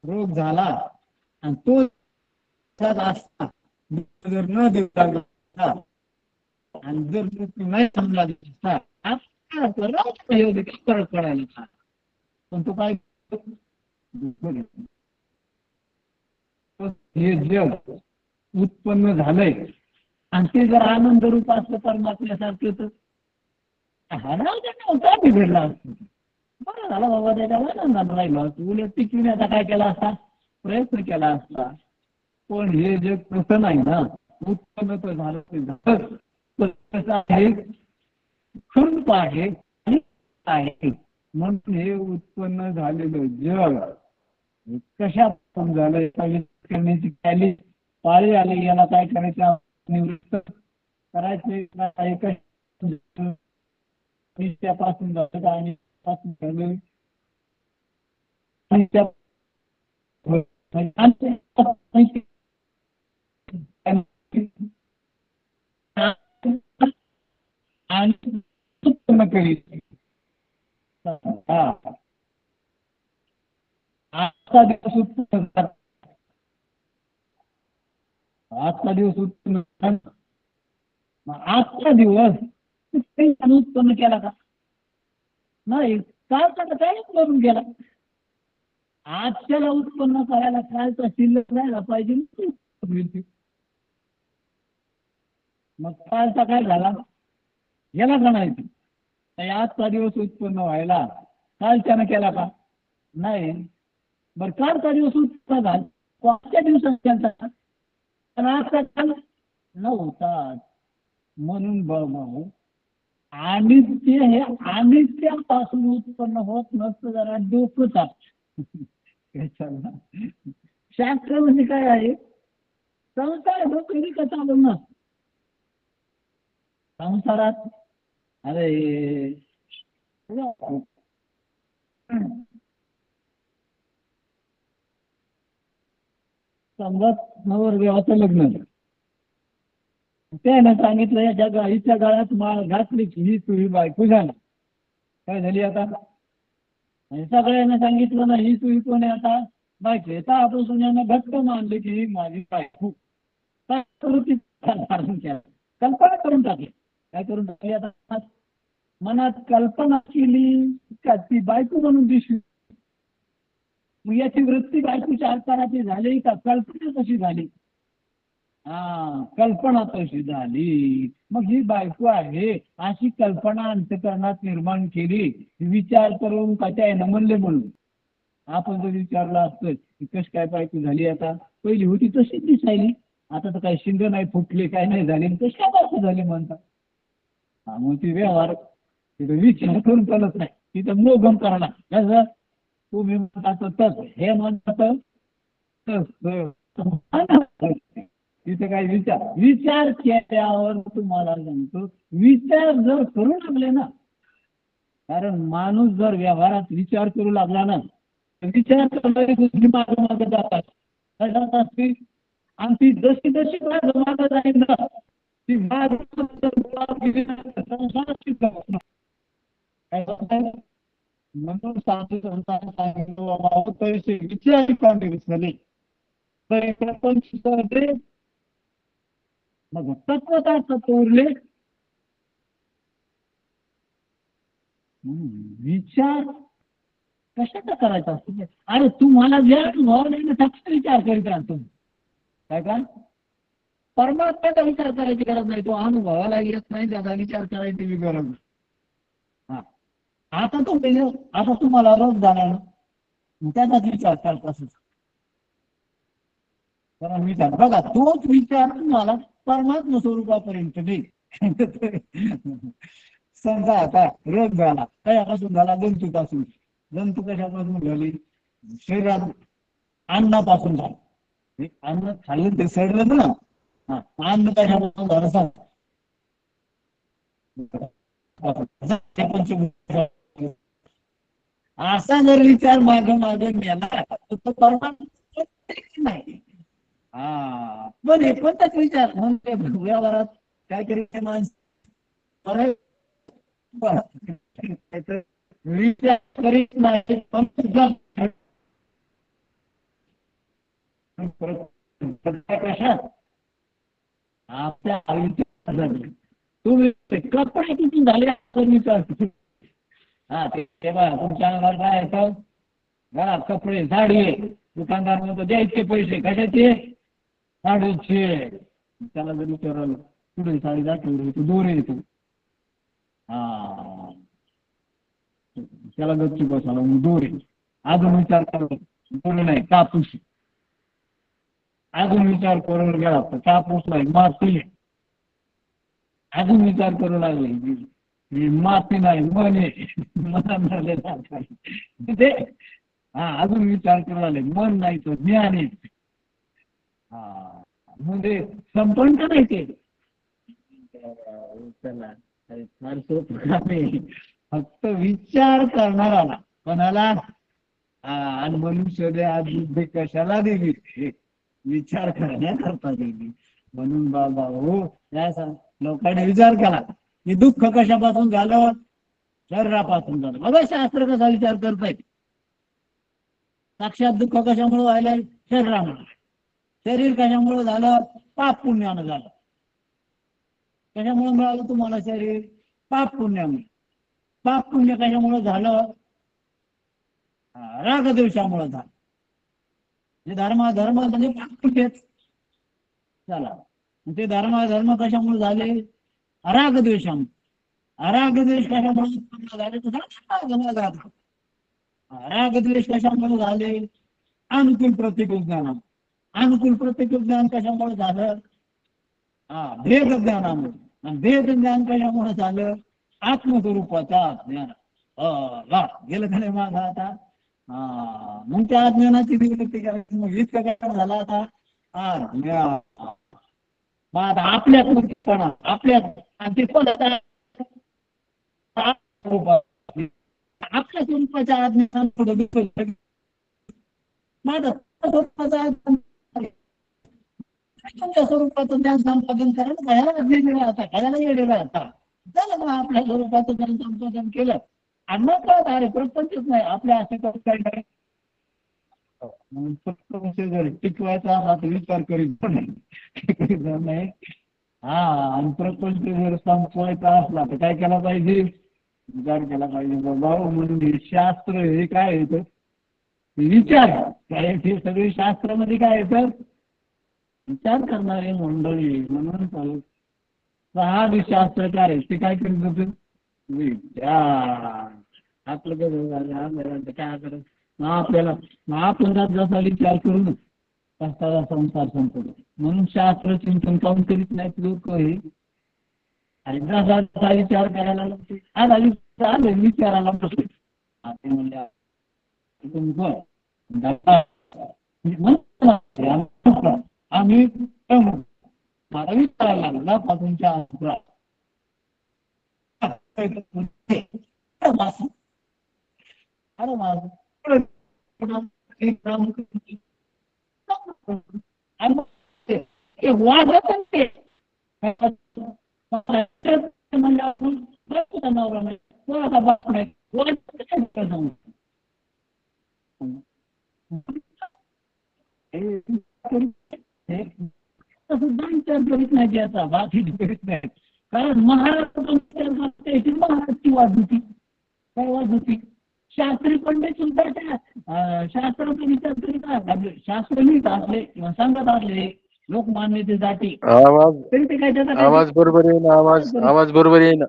रोग झाला आणि तो असता जर न देता आणि जर मृत्यू नाही समजा फरक पडायला. पण तो काय हे जग उत्पन्न झालंय आणि ते जर आनंद रूप असतं परमात्म्यासारखे तर काय बिघडला असतो? बरं झाला बाबा त्याच्याला आनंदानं राहिलो असतो. उलट टिकविण्याचा काय केला असता? प्रयत्न केला असता. पण हे जग तसं नाही ना. उत्पन्न तर झालं ते झालं कसं आहे? खंड आहे आहे म्हणून हे उत्पन्न झालेलं जग कशापासून झालं याचा विचार करण्याची पहिली पाळी आली. याला काय करायचं? निवृत्त करायचे त्यापासून झालं आणि पासून झालं आणि त्या आणि उत्पन्न करीत. हा, आजचा दिवस उत्पन्न, आजचा दिवस उत्पन्न, आजचा दिवस उत्पन्न केला का? नाही. कालचा तर काहीच करून गेला. आजच्याला उत्पन्न करायला कालचा शिल्लक राहायला पाहिजे ना. मग कालचा काय झाला याला म्हणायचं आजचा दिवस उत्पन्न व्हायला कालच्यानं केला का नाही. बरं कालचा दिवस उत्पन्न झाला कोणत्या दिवसात केला पण आजचा काल नव्हता. म्हणून भाऊ अनित्य हे अनित्यापासून उत्पन्न होत नसतं जरा डोकं टाक. शास्त्र म्हणजे काय आहे संसार डोकरी कसा बोलणार संसारात अरे समजा नवरदेवाचं लग्न त्यानं सांगितलं याच्या गाईच्या गाळ्यात माळ घातली की ही तुझी बायको झाली. काय झाली आता सगळ्यांना सांगितलं ना ही तुझी कोण आहे आता बायको तेव्हापासून यानं घट्ट मानले की ही माझी बायको. काय करू ती कल्पना करून टाकली. काय करून टाकली आता मनात कल्पना केली का ती बायको म्हणून दिसली. मग याची वृत्ती बायकोच्या आकाराची झाली का कल्पना कशी झाली. कल्पना तशी झाली. मग ही बायको आहे अशी कल्पना अंतकरणात निर्माण केली विचार करून कशा म्हणले म्हणून आपण जर विचारलं असतं की कशी काय बायको झाली आता पहिली होती तशीच दिसायली आता तर काही शिंग नाही फुटले काय नाही झाले कशी काय बायको झाली म्हणतात. मग ती व्यवहार तिथं विचार करून चालत नाही तिथं मोगम करायला कसं तुम्ही म्हणतात तस हे म्हणतात तिथे काही विचार केल्यावर तुम्हाला सांगतो विचार जर करू लागले ना कारण माणूस जर व्यवहारात विचार करू लागला ना विचार करणारी गोष्टी मागं मागं जातात असते आणि ती जशी जशी मागं मागं जाईल ना ती म्हणून सांगितलं पैसे विचार झाले तरी पण मग तत्वता तोरले विचार कशाचा करायचा असतो अरे तुम्हाला जे अनुभव नाही ना त्याचा विचार करीत राहतो काय का परमात्म्याचा विचार करायची गरज नाही तो अनुभवाला येत नाही त्याचा विचार करायची गरज नाही. आता तो आता तुम्हाला रोग झाला ना त्याचाच विचार करत कारण विचार बघा तोच विचार तुम्हाला परमात्मा स्वरूपापर्यंत नाही. समजा आता रोग झाला कशापासून झाला जंतूपासून जंतू कशापासून झाली शरीरात अन्नापासून झालं अन्न खाल्लं ते सडलं ना अन्न कशापासून झालं सांग असा जर विचार मागं मागं गेला तर परमात्मा नाही. पण हे पण त्याच विचार म्हणजे व्यवहारात काहीतरी माणसं विचार करीत नाही पण कशात आपल्या आयुष्यात तुम्ही कपडे किती झाले विचार तेव्हा तुमच्या अंगावर काय येतं घरात कपडे साडी दुकानदार म्हणतो द्यायचे पैसे कशाचे साडीचे त्याला जर विचारलं पुढे साडी दाखवली तू दोरे येतो त्याला गच्ची बसवला मग दोरे अजून विचार करतो दोरे नाही कापूस अजून विचार करून गेला तर कापूस नाही माती अजून विचार करू लागले माती नाही मने मन ते अजून विचार करू लागले मन नाही तो ज्ञान आहे म्हणजे संपन्न नाही ते चला फार सोपं नाही फक्त विचार करणारा कोणाला आणि मनुष्य आज युद्ध कशाला दिली विचार करण्याकरता दिली म्हणून बाबा हो या लोकांनी विचार केला की दुःख कशापासून झालं शरीरापासून झालं बघा शास्त्र कसा विचार करतायत साक्षात दुःख कशामुळे व्हायला शरीरामुळे शरीर कशामुळे झालं पाप पुण्यानं झालं कशामुळे मिळालं तुम्हाला शरीर पाप पुण्यामुळे पाप पुण्य कशामुळे झालं रागद्वेषामुळे झालं धर्म म्हणजे तेच. चला, ते धर्म कशामुळे झाले? अराग द्वेषामुळे. अराग द्वेष कशामुळे उत्पन्न झाले? तर राग द्वेष कशामुळे झाले? अनुकूल प्रतिकूल ज्ञानामुळे. अनुकूल प्रतिकूल ज्ञान कशामुळे झालं? भेद ज्ञानामुळे. आणि भेद ज्ञान कशामुळे झालं? आत्मस्वरूपाचा ज्ञान. गेलं का नाही माझा आता? मग त्या अज्ञानाची निवृत्ती करायची. मग इतकं काय झाला आता? मग आता आपल्यात मुक्तपणा, आपल्यात. आणि ते कोणाचा? आपल्या स्वरूपाच्या अज्ञान पुढे माझं स्वरूपाचा स्वरूपाचं ज्ञान संपादन करायला कशाला वेगळं आता, कशाला वेगळं आता झालं मग आपल्या स्वरूपाचं ज्ञान संपादन केलं. आणि मग कळत अरे प्रपंचच नाही आपल्या असं करत काय काय जर टिकवायचा असा तर विचार करीत नाही. आणि प्रपंच जर संपवायचा असला तर काय केला पाहिजे? विचार केला पाहिजे. बाबा म्हणजे शास्त्र हे काय येतं? विचार. काय हे सगळे शास्त्रामध्ये काय येतं? विचार करणारे मंडळी. म्हणून 6 शास्त्रकार आहेत ते काय करीत होते? विचार. आपलं काय करत मग आपल्याला महापुरात जसा विचार करून कसा संसार संपतो. म्हणून शास्त्र चिंतन काऊन करीत नाहीत लोक हे? आणि जसा विचार करायला लागते. आला विचारायला बसले ते म्हणजे आम्ही मला विचारायला लागला तुमच्या अरे माझं वाढत ते म्हणजे आपण नवरा नाही कोणाचा बाप नाही सुद्धा विचार करीत नाही त्याचा बाकी करीत नाही. कारण महाराजची वाद होती. काय वाद होती? शास्त्री पंडित सुद्धा त्या शास्त्राचा विचार करीत शास्त्र लिहित असले किंवा सांगत असले लोकमान्यतेसाठी तरी ते काय त्याचा आवाज बरोबर येईना. आवाज बरोबर येईना.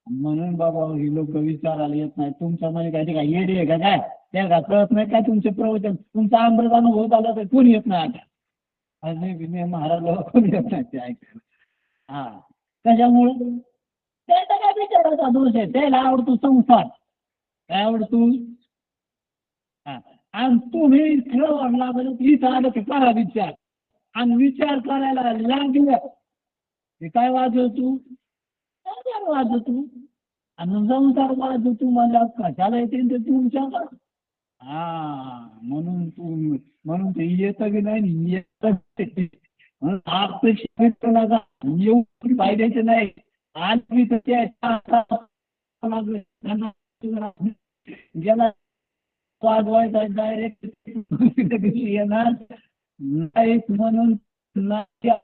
म्हणून बाबा ही लोक विचारायला येत नाही. तुमच्या मध्ये काय ते काय येडे आहे का काय? त्या का कळत नाही काय तुमचे प्रवचन? तुमचा अमृत अनुभव झाला तर कोणी येत नाही आता. विनय महाराज कोणी येत नाही ते ऐकायला. कशामुळे? त्याचा काय विचारायचा दोष आहे? त्याला आवडतो संसार. काय आवडतो? आणि तुम्ही खेळ वाढला म्हणजे इथं आलं की करा विचार. आणि विचार करायला लागलं ते काय वाजवतो? वाजवतो. आणि संसार वाजवतो मला कशाला येते ते तुमच्या म्हणून ते येतं की नाही येत येऊ पाहिजे नाही. आज मी गेला वाजवायचा डायरेक्ट येणार नाहीत म्हणून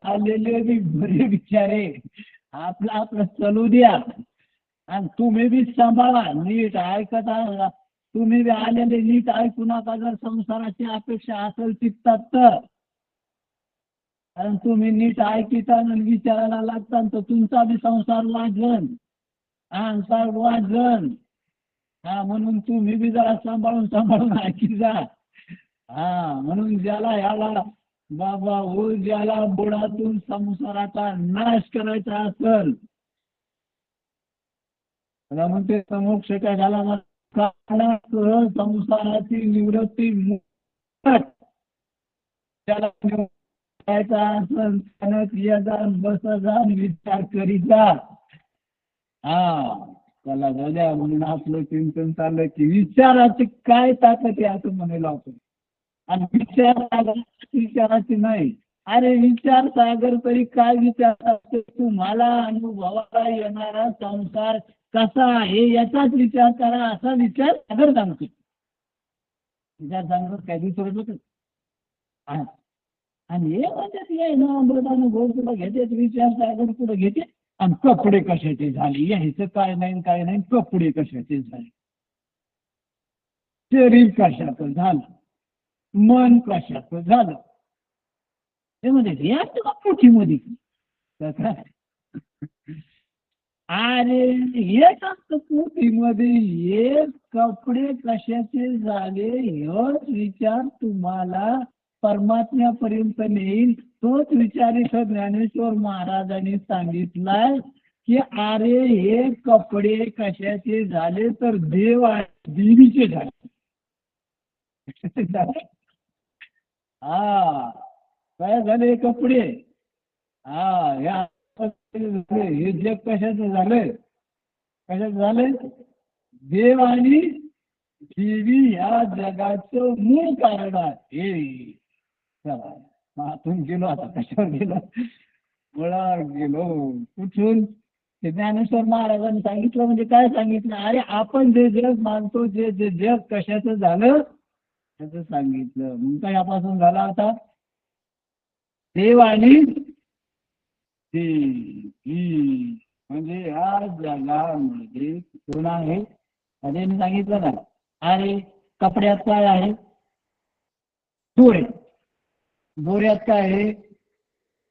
आलेले बरे विचारे आपलं चलू द्या. आणि तुम्ही बी सांभाळा नीट ऐकता. तुम्ही बी आलेले नीट ऐकू नका. जर संसाराची अपेक्षा असेल चित्तात तर. कारण तुम्ही नीट ऐकिता आणि विचारायला लागता तर तुमचा बी संसार वाजन. संसार वाजन. म्हणून तुम्ही बी जरा सांभाळून ऐकी जा. म्हणून ज्याला ह्याला बाबा हो ज्याला बुडातून संसाराचा नाश करायचा असेल म्हणते मोक्ष काय झाला? संसाराची निवृत्ती त्याला करायचा असेल त्यानं बस जा विचार करीत जा. त्याला झाल्या म्हणून आपलं चिंतन चाललं की विचाराची काय ताकद आहे असं म्हणेल आपण. आणि विचाराची नाही. अरे विचार सागर तरी काय विचार? तुम्हाला अनुभवाला येणारा संसार कसा आहे याचाच विचार करा. असा विचार सागर सांगतो. विचार सांगतो काय विचारत आणि हे म्हणतात ना अमृत अनुभव पुढे घेते विचार सागर पुढे घेते. आणि कपडे कशाचे झाले, यायचं काय नाही काय नाही, कपडे कशाचे झाले, शरीर कशाचं झालं, मन कशाचं झालं, ते म्हणजे या पोथीमध्ये काय आणि एक असतं पोथीमध्ये, एक कपडे कशाचे झाले हेच विचार तुम्हाला परमात्म्यापर्यंत नेईल. तोच विचार इथं ज्ञानेश्वर महाराजांनी सांगितलाय की अरे हे कपडे कशाचे झाले, तर देव आणि देवीचे झाले. हा काय झाले कपडे, हा या हे जग कशाचं झालंय, कशाचं झालंय, देव आणि देवी या जगाचं मूळ कारण आहे. चला मातून गेलो, आता कशावर गेलो, मुळावर गेलो. कुठून, ते ज्ञानेश्वर महाराजांनी सांगितलं म्हणजे काय सांगितलं, अरे आपण जे जग मानतो, जे जे जग कशाचं झालं त्याचं सांगितलं. मग काय यापासून झाला आता, देव आणि देवी, म्हणजे या जगामध्ये कोण आहे, अरे मी सांगितलं ना, अरे कपड्यात काय आहे, दोरे, दोऱ्यात काय आहे,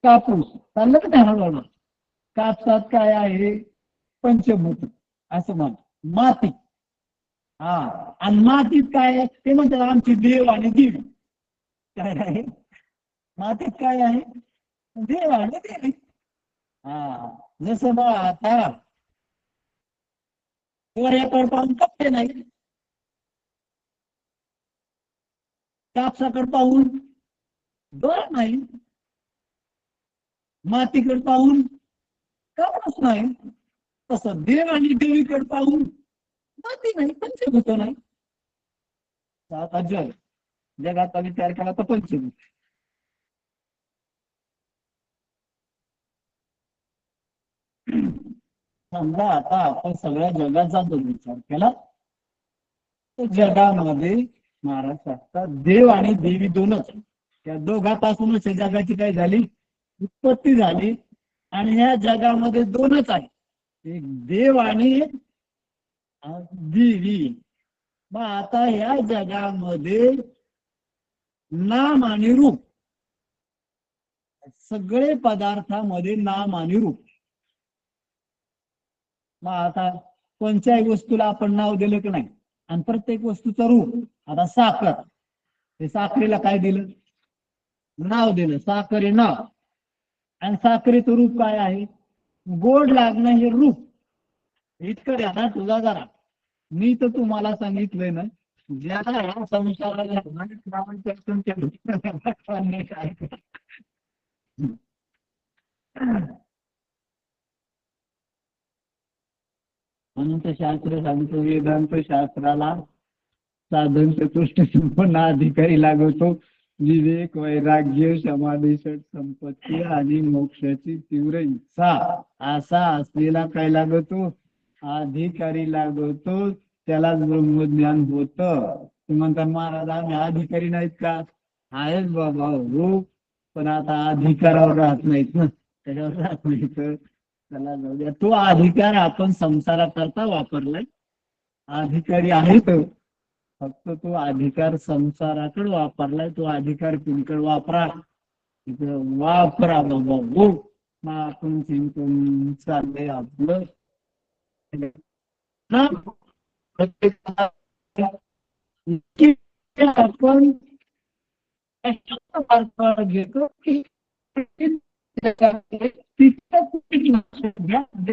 कापूस, चाललं का नाही हळूहळू, कापसात काय आहे, पंचभूत, असं म्हण, माती, हा, आणि मातीत काय आहे, ते म्हणतात आमची देव आणि देवी, काय आहे मातीत, काय आहे, देव आणि देवी. हा, जसं मग आता दोऱ्याकडे पाहून कपडे नाही, कापसाकडे पाहून दोरा नाही, मातीकडे पाहून कापूस नाही, तसं देव आणि देवीकडे पाहून माती नाही, पंचभूत नाही. आता जगाचा विचार केला तर पंचभूत. समजा आता आपण सगळ्या जगाचा जर विचार केला तर जगामध्ये महाराज सांगतात देव आणि देवी दोनच, त्या दोघापासूनच या जगाची काय झाली, उत्पत्ती झाली. आणि या जगामध्ये दोनच आहे, एक देव आणि देवी. मग आता या जगामध्ये नाम आणि रूप, सगळे पदार्थामध्ये नाम आणि रूप. मग आता कोणत्याही वस्तूला आपण नाव दिलं की नाही, आणि प्रत्येक वस्तूचं रूप, आता साखर, ते साखरेला काय दिलं, नाव दिलं, साखर हे नाव, आणि साखरेचं रूप काय आहे, गोड लागणं हे रूप. इतकं द्या ना तुझा जरा, मी तर तुम्हाला सांगितलंय ना, ज्या संसाराला म्हणून तर शास्त्र सांगतो, वेदांत शास्त्राला साधन चतुष्ट संपन्न अधिकारी लागवतो, विवेक, वैराग्य, समाधी, संपत्ती आणि मोक्षाची तीव्र इच्छा असा असलेला काय लागतो, अधिकारी लागतो. त्यालाच ब्रह्मज्ञान होत. ते म्हणतात महाराज आम्ही अधिकारी नाहीत का, आहेत बाबा हो, पण आता अधिकारावर राहत नाहीत ना, त्याच्यावर राहत नाही. तर त्याला जाऊ द्या, तो अधिकार आपण संसाराकरता वापरलाय, अधिकारी आहे तो, फक्त तो अधिकार संसाराकडे वापरलाय, तो अधिकार कुणीकडे वापरा, वापरा बाबा हो. मग आपण चिंतून चाललंय आपलं ना, आपण घेतो की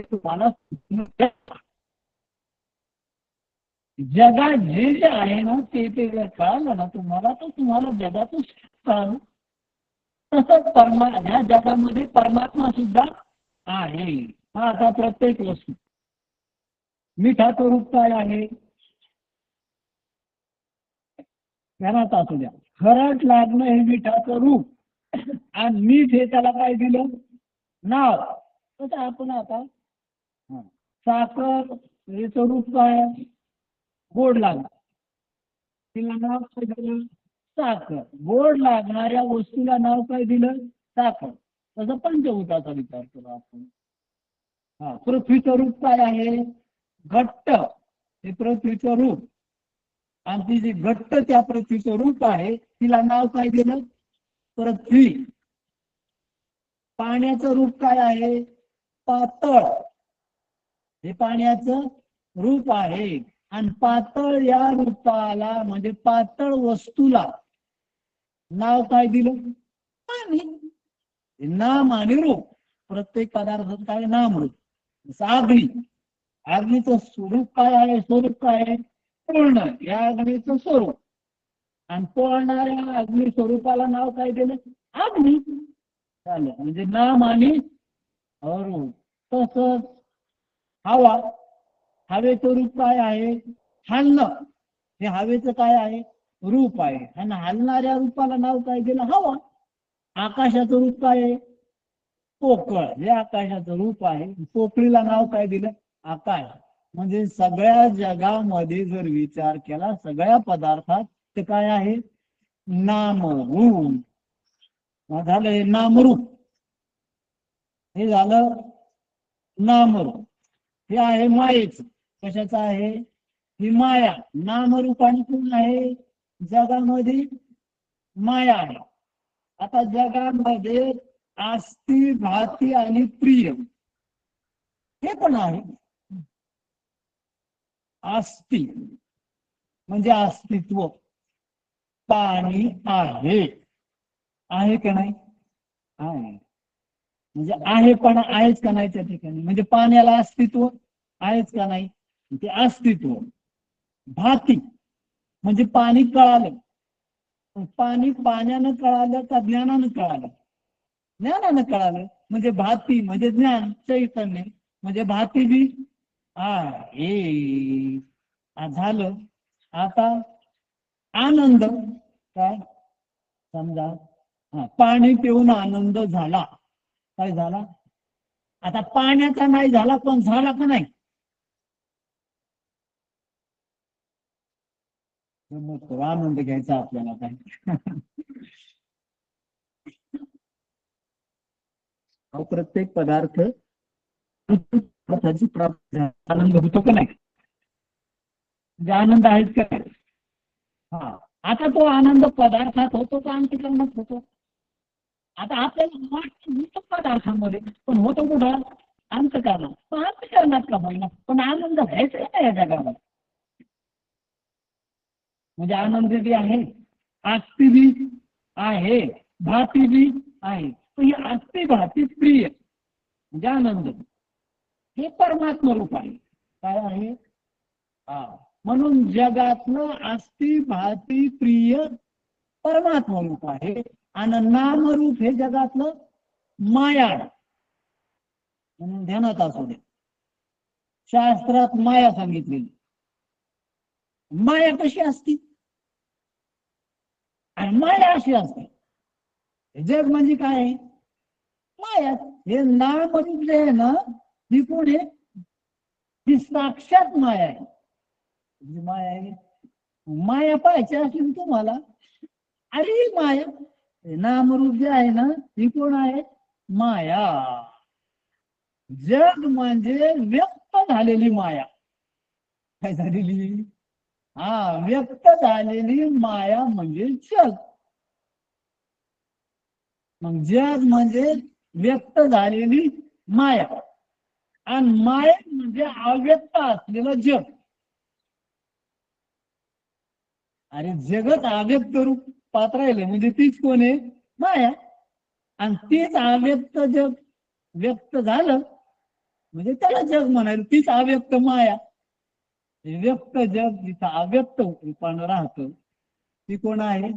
तुम्हाला जगात जे जे आहे ना ते जर कळालं ना तुम्हाला, तर तुम्हाला जगातच कळालं. तसंच ह्या जगामध्ये परमात्मा सुद्धा आहे. हा आता प्रत्येक वस्तू, मिठाचं रूप काय आहे, घरात असू द्या, खरंच लागणं हे मिठाचं रूप, आणि मीठ हे त्याला काय दिलं, नाव. तसं आपण आता साखर हेचं रूप काय, गोड लागणार, तिला नाव काय दिलं, साखर. गोड लागणाऱ्या वस्तूला नाव काय दिलं, साखर. तसं पंचभूताचा विचार केला आपण, पृथ्वीचं रूप काय आहे? घट्ट. हे पृथ्वीचं रूप. आणि ती जी घट्ट त्या पृथ्वीचं रूप आहे तिला नाव काय दिलं? पृथ्वी. पाण्याचं रूप काय आहे? पातळ. हे पाण्याचं रूप आहे. आणि पातळ या रूपाला म्हणजे पातळ वस्तूला नाव काय दिलं? पाणी. नाम आणि रूप. प्रत्येक पदार्थाचं काय? नाम रूप. जसं अग्नी. अग्नीचं स्वरूप काय आहे? स्वरूप काय आहे? पूर्ण. या अग्नीचं स्वरूप. आणि पोळणाऱ्या अग्नी स्वरूपाला नाव काय दिलं? अग्नी. झालं. म्हणजे नाम आणि रूप. तसंच हवा. हवेचं रूप काय आहे? हलणं. हे हवेचं काय आहे? रूप आहे. आणि हलणाऱ्या रूपाला नाव काय दिलं? हवा. आकाशाचं रूप काय आहे? पोकळ. हे आकाशाचं रूप आहे. पोकळीला नाव काय दिलं? आकाश. म्हणजे सगळ्या जगामध्ये जर विचार केला सगळ्या पदार्थात ते काय आहे? नामरूप. झालं हे नामरूप. हे झालं नामरूप. हे आहे मायेच. कशाचं आहे? ही माया. नामरूप आणि कोण आहे? जगामध्ये माया आहे. आता जगामध्ये आस्ती, भाती आणि प्रिय हे पण आहे. आस्ती म्हणजे अस्तित्व. पाणी आहे. आहे का नाही? आहे. म्हणजे आहे पण आहेच का नाही त्या ठिकाणी? म्हणजे पाण्याला अस्तित्व आहेच का नाही? ते अस्तित्व. भाती म्हणजे पाणी कळालं. पाणी पाण्यानं कळालं का ज्ञानानं कळालं? ज्ञानानं कळालं. म्हणजे भाती म्हणजे ज्ञान, चैतन्य. म्हणजे भाती बी हे झालं. आता आनंद काय? समजा पाणी पिऊन आनंद झाला. काय झाला? आता पाण्याचा नाही झाला पण झाला का नाही? आनंद घ्यायचा आपल्याला काय? प्रत्येक पदार्थ प्राप्त आनंद होतो का नाही? म्हणजे आनंद आहेच का नाही? आता तो आनंद पदार्थात होतो का अंतःकरणात होतो? आता आपल्याला वाटतं होतो पदार्थांमध्ये पण होतो कुठं? अंतःकरणात. पण अंतःकरणात का होईना पण आनंद घ्यायचा नाही या जगाला. म्हणजे आनंद बी आहे, आस्ती बी आहे, भाती बी आहे. पण ही आस्ती भाती प्रिय म्हणजे आनंद हे परमात्मा रूप आहे. काय आहे? म्हणून जगातलं आस्ती भाती प्रिय परमात्मा रूप आहे. आणि नामरूप हे जगातलं माया. म्हणून ध्यानात असू दे. शास्त्रात माया सांगितलेली. माया कशी असती? आणि माया अशी असते. जग म्हणजे काय आहे? माया. हे नामरूप जे आहे ना ही कोण आहे? ही साक्षात माया आहे. माया आहे. माया पाहायची असली तुम्हाला, अरे माया. नामरूप जे आहे ना ही कोण आहे? माया. जग म्हणजे व्यक्त झालेली माया. काय झालेली? व्यक्त झालेली माया म्हणजे जग. मग जग म्हणजे व्यक्त झालेली माया. आणि माया म्हणजे अव्यक्त असलेलं जग. आणि जगत अव्यक्त रूपात राहिलं म्हणजे तीच कोण आहे? माया. आणि तीच अव्यक्त जग व्यक्त झालं म्हणजे त्याला जग म्हणायला. तीच अव्यक्त माया. व्यक्त जग जिथं अव्यक्त रूपानं राहतं ती कोण आहे?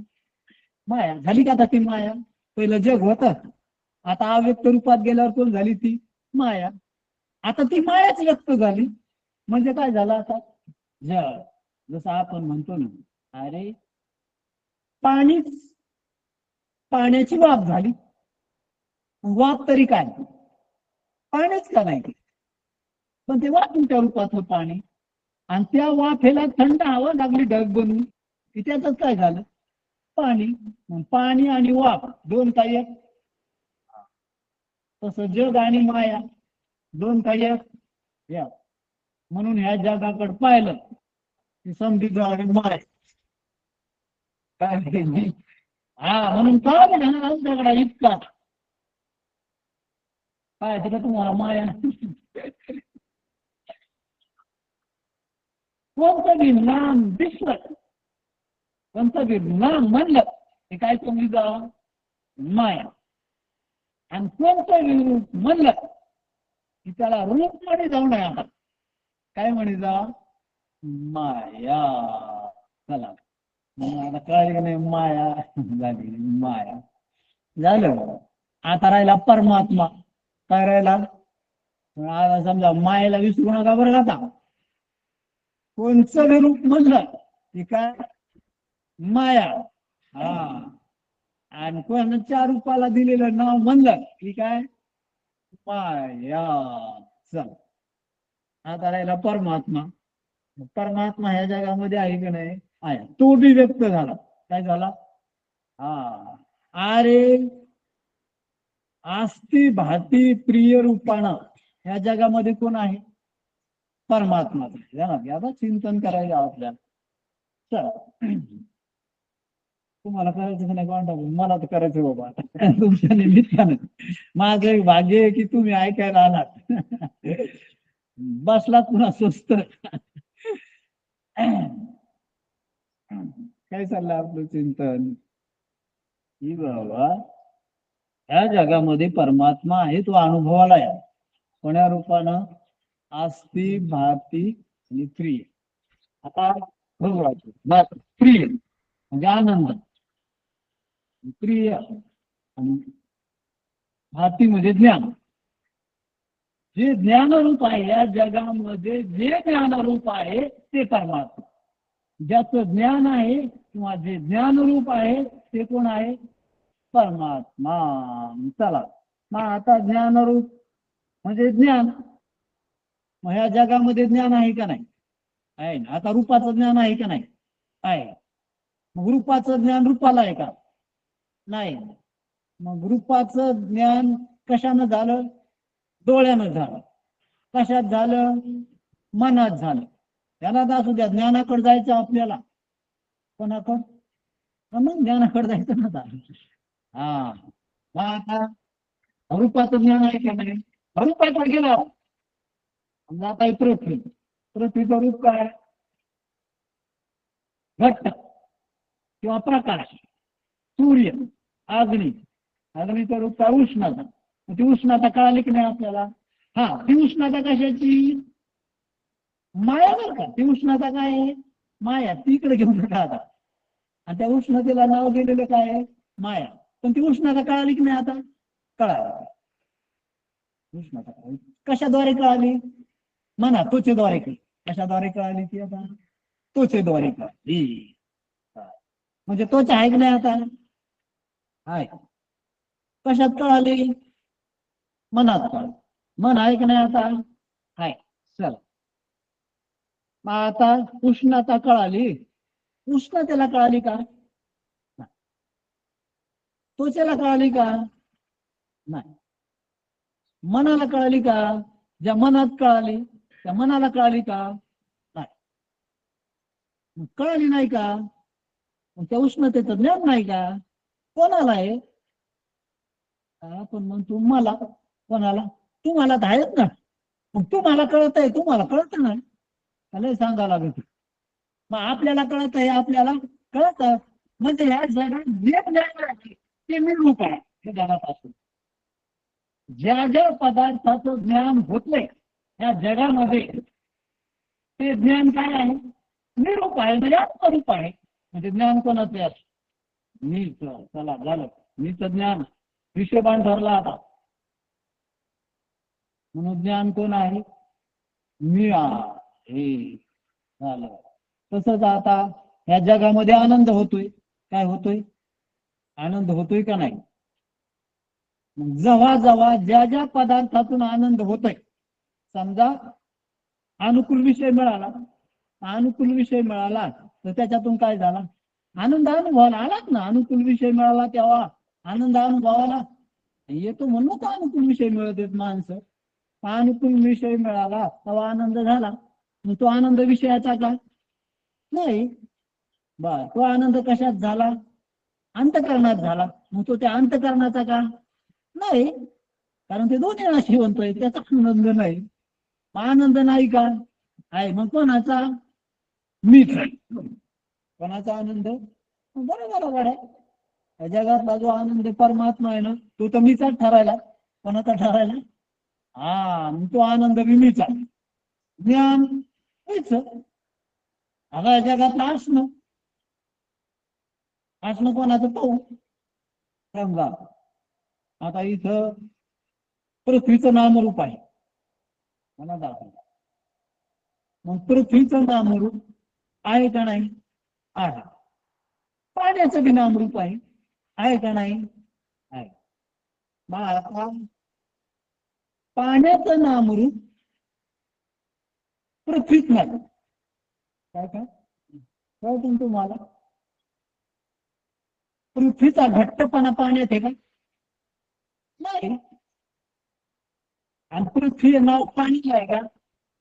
माया. झाली का आता ती माया? पहिलं जग होतं, आता अव्यक्त रूपात गेल्यावर कोण झाली? ती माया. आता ती मायाच व्यक्त झाली म्हणजे काय झालं आता? जग. जसं आपण म्हणतो ना, अरे पाणीच पाण्याची वाफ झाली. वाफ तरी काय? पाणीच का नाही? पण ते वाफेच्या रूपात पाणी. आणि त्या वाफेला थंड हवा लागली ढग बनून की त्याच काय झालं? पाणी. पाणी आणि वाफ दोन काय एक? तसं जग आणि माया. दोन काही आहेत या. म्हणून ह्या जगाकडे पाहिलं की समधी माय काय हा म्हणून का दगडा इतका काय तिला तुम्हाला माया कोणतं बी नाम दिसलं कोणतं बी नाम म्हणलं ते काय तुम्ही जा माया. आणि कोणतं बी रूप म्हणलं की त्याला रूप मध्ये जाऊ नये आता काय म्हणे जा माया. चला आता कळलं नाही माया झाली माया झालं. आता राहिला परमात्मा. काय राहिला आता समजा मायेला विसरू नका बरं का. कोणचं बी रूप म्हणलं की काय माया. हा आणि कोणाच्या रूपाला दिलेलं नाव म्हणलं की काय माया. चल आता राहिला परमात्मा. परमात्मा ह्या जगामध्ये आहे की नाही आहे. तो बी व्यक्त झाला. काय झाला हा अरे आस्ती भाती प्रिय रूपानं ह्या जगामध्ये कोण आहे परमात्मा. आता चिंतन करायचं आपल्याला. चल तुम्हाला करायचं नाही कोणता मला तर करायचं बाबा आता तुमच्या निमित्तानं. माझं भाग्य आहे की तुम्ही ऐकायला आलात बसलात पुन्हा स्वस्त. काय चाललंय आपलं चिंतन की बाबा ह्या जगामध्ये परमात्मा आहे. तो अनुभवाला आहे कोण्या रूपानं आस्ती भाती आणि प्रिय. आता प्रिय म्हणजे आनंद प्रिय आणि भाती म्हणजे ज्ञान. जे ज्ञानरूप आहे या जगामध्ये जे ज्ञानरूप आहे ते परमात्मा. ज्याचं ज्ञान आहे किंवा जे ज्ञानरूप आहे ते कोण आहे परमात्मा. चला मग आता ज्ञानरूप म्हणजे ज्ञान. मग ह्या जगामध्ये ज्ञान आहे का नाही आहे ना. आता रूपाचं ज्ञान आहे का नाही आहे. मग रूपाचं ज्ञान रूपाला आहे का नाही. मग रूपाचं ज्ञान कशानं झालं डोळ्यानं झालं. कशात झालं मनात झालं. त्याला असू द्या ज्ञानाकडे जायचं आपल्याला कोणाकडं मग ज्ञानाकडे जायचं ना. हा मग आता रूपाचं ज्ञान आहे का नाही. रूपाचा गेला आता पृथ्वी. पृथ्वीचं रूप काय घट्ट किंवा प्रकाश. सूर्य अग्नी. अग्नीचं रूप काय उष्णता. ती उष्णता कळाली की नाही आपल्याला. हा ती उष्णता कशाची माया बरं का. ती उष्णता काय आहे माया. तिकडे घेऊन नका आता. आणि त्या उष्णतेला नाव दिलेलं काय आहे माया. पण ती उष्णता कळाली की नाही आता कळाली. उष्णता कशाद्वारे कळाली म्हणा त्वचेद्वारे कळली. कशाद्वारे कळाली ती आता त्वचेद्वारे कळाली. म्हणजे त्वचा आहे की नाही आता आहे. कशात कळाली मनात कळाली. मन आहे की नाही आता आहे. चला मग आता उष्णता कळाली. उष्णतेला कळाली का त्वचेला कळाली का नाही. मनाला कळाली का ज्या मनात कळाली त्या मनाला कळाली का नाही. कळाली नाही का मग त्या उष्णतेचं ज्ञान नाही का कोणाला आहे. आपण म्हणतो मला कोणाला तुम्हाला तर आहेत ना. मग तुम्हाला कळत आहे तुम्हाला कळत नाही त्याला सांगा लागत. मग आपल्याला कळत आहे आपल्याला कळत म्हणजे ह्या जगात जे ज्ञान आहे ते निर्रूप आहे हे जगापासून. ज्या ज्या पदार्थाचं ज्ञान होत नाही या जगामध्ये ते ज्ञान काय आहे निरूप आहे म्हणजे आत्मरूप आहे. म्हणजे ज्ञान कोणाचे असतं मीच. चला झालं मीच ज्ञान विषयबाण ठरला आता. म्हणून ज्ञान कोण आहे मी हे झालं. तसंच आता या जगामध्ये आनंद होतोय. काय होतोय आनंद होतोय का नाही. जेव्हा जेव्हा ज्या ज्या पदार्थातून आनंद होतोय समजा अनुकूल विषय मिळाला. अनुकूल विषय मिळाला तर त्याच्यातून काय झाला आनंद अनुभवाला आलाच ना. अनुकूल विषय मिळाला तेव्हा आनंद अनुभवाला येतो म्हणून तर अनुकूल विषय मिळत आहेत माणसं. पाणीतून विषय मिळाला तेव्हा आनंद झाला. मग तो आनंद विषयाचा का? नाही. बर, तो आनंद कशात झाला? अंतःकरणात झाला. मग तो त्या अंतःकरणाचा का? नाही, कारण ते दोन्ही नाशिवंत आहे, त्याचा आनंद नाही. आनंद नाही का? आहे. मग कोणाचा? मीच. कोणाचा आनंद? बरोबर आहे. या जगातला जो आनंद परमात्मा आहे ना, तो तर मीचाच ठरायला. कोणाचा ठरायला? हा, मग तो आनंद बी मीचा. ज्ञान मीच. आता या जगातला असणं कोणाचं पाहू. समजा आता इथं पृथ्वीचं नामरूप आहे, मला दाखव. मग पृथ्वीचं नामरूप आहे का नाही? आहे. पाण्याचं बी नामरूप आहे का नाही? आहे. मग आता पाण्याचं नामरूप पृथ्वीत नाही. काय काय कळतं तुम्हाला? पृथ्वीचा घट्टपणा पाण्यात आहे का? नाही. आणि पृथ्वी नाव पाणी आहे का?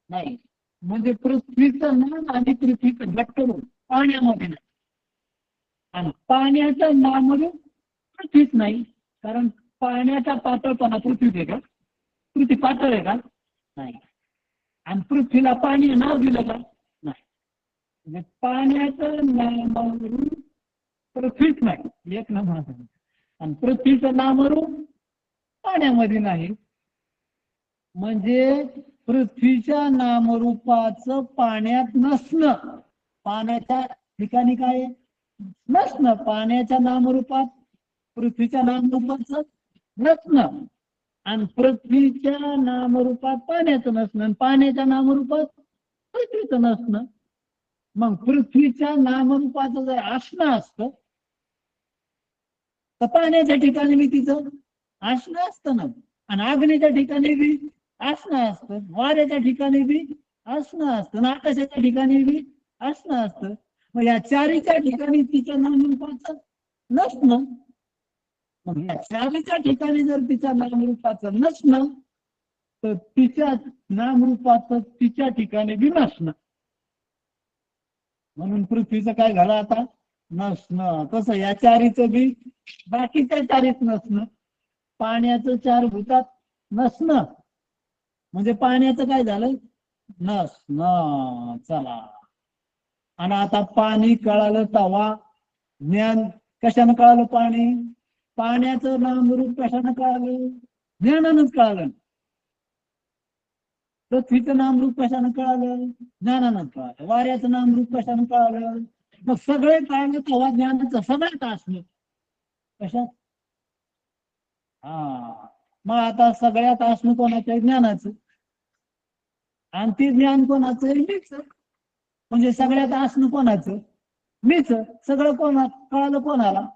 नाही. म्हणजे पृथ्वीचं नाम आणि पृथ्वीचं घट्ट रूप पाण्यामध्ये नाही. आणि पाण्याचं नामरूप पृथ्वीत नाही, कारण पाण्याचा पातळपणा पृथ्वीत आहे का? पृथ्वी पातळ आहे का? नाही. आणि पृथ्वीला पाणी नाव दिलं का? नाही. म्हणजे पाण्याचं नामरूप पृथ्वीत नाही, एक नंबर. आणि पृथ्वीचं नामरूप पाण्यामध्ये नाही. म्हणजे पृथ्वीच्या नामरूपाचं पाण्यात नसणं, पाण्याच्या ठिकाणी काय नसणं, पाण्याच्या नामरूपात पृथ्वीच्या नामरूपाचं नसणं, आणि पृथ्वीच्या नामरूपात पाण्याचं नसणं, आणि पाण्याच्या नामरूपात पृथ्वीचं नसणं. मग पृथ्वीच्या नामरूपाचं जर असणं असतं तर पाण्याच्या ठिकाणी मी तिचं असणं असतं ना, आणि अग्नीच्या ठिकाणी बी असणं असतं, वाऱ्याच्या ठिकाणी बी असणं असतं, आकाशाच्या ठिकाणी बी असणं असतं. मग या चारीच्या ठिकाणी तिच्या नामरूपाचं नसणं. मग या चारीच्या ठिकाणी जर तिच्या नामरूपाचं नसणं तर तिच्या नामरूपाचं तिच्या ठिकाणी बी नसणं. म्हणून पृथ्वीचं काय झालं आता? नसणं. तसं या चारीचं बी बाकीच्या चारीत नसणं. पाण्याचं चार भूतात नसणं म्हणजे पाण्याचं काय झालं? नसणं. चला, आणि आता पाणी कळालं तवा ज्ञान कशानं कळालं? पाण्याचं नामरूप कशानं कळालं? ज्ञानानंच कळालं. पृथ्वीचं नामरूप कशानं कळालं? ज्ञानानं कळालं. वाऱ्याचं नामरूप कशानं कळालं? मग सगळे कळालं तेव्हा ज्ञानाचं सगळ्यात असलं कशात? हा, मग आता सगळ्यात असणं कोणाचं? ज्ञानाचं. आणि ते ज्ञान कोणाचं? मीच. म्हणजे सगळ्यात असणं कोणाचं? मीच. सगळं कळालं कोणाला?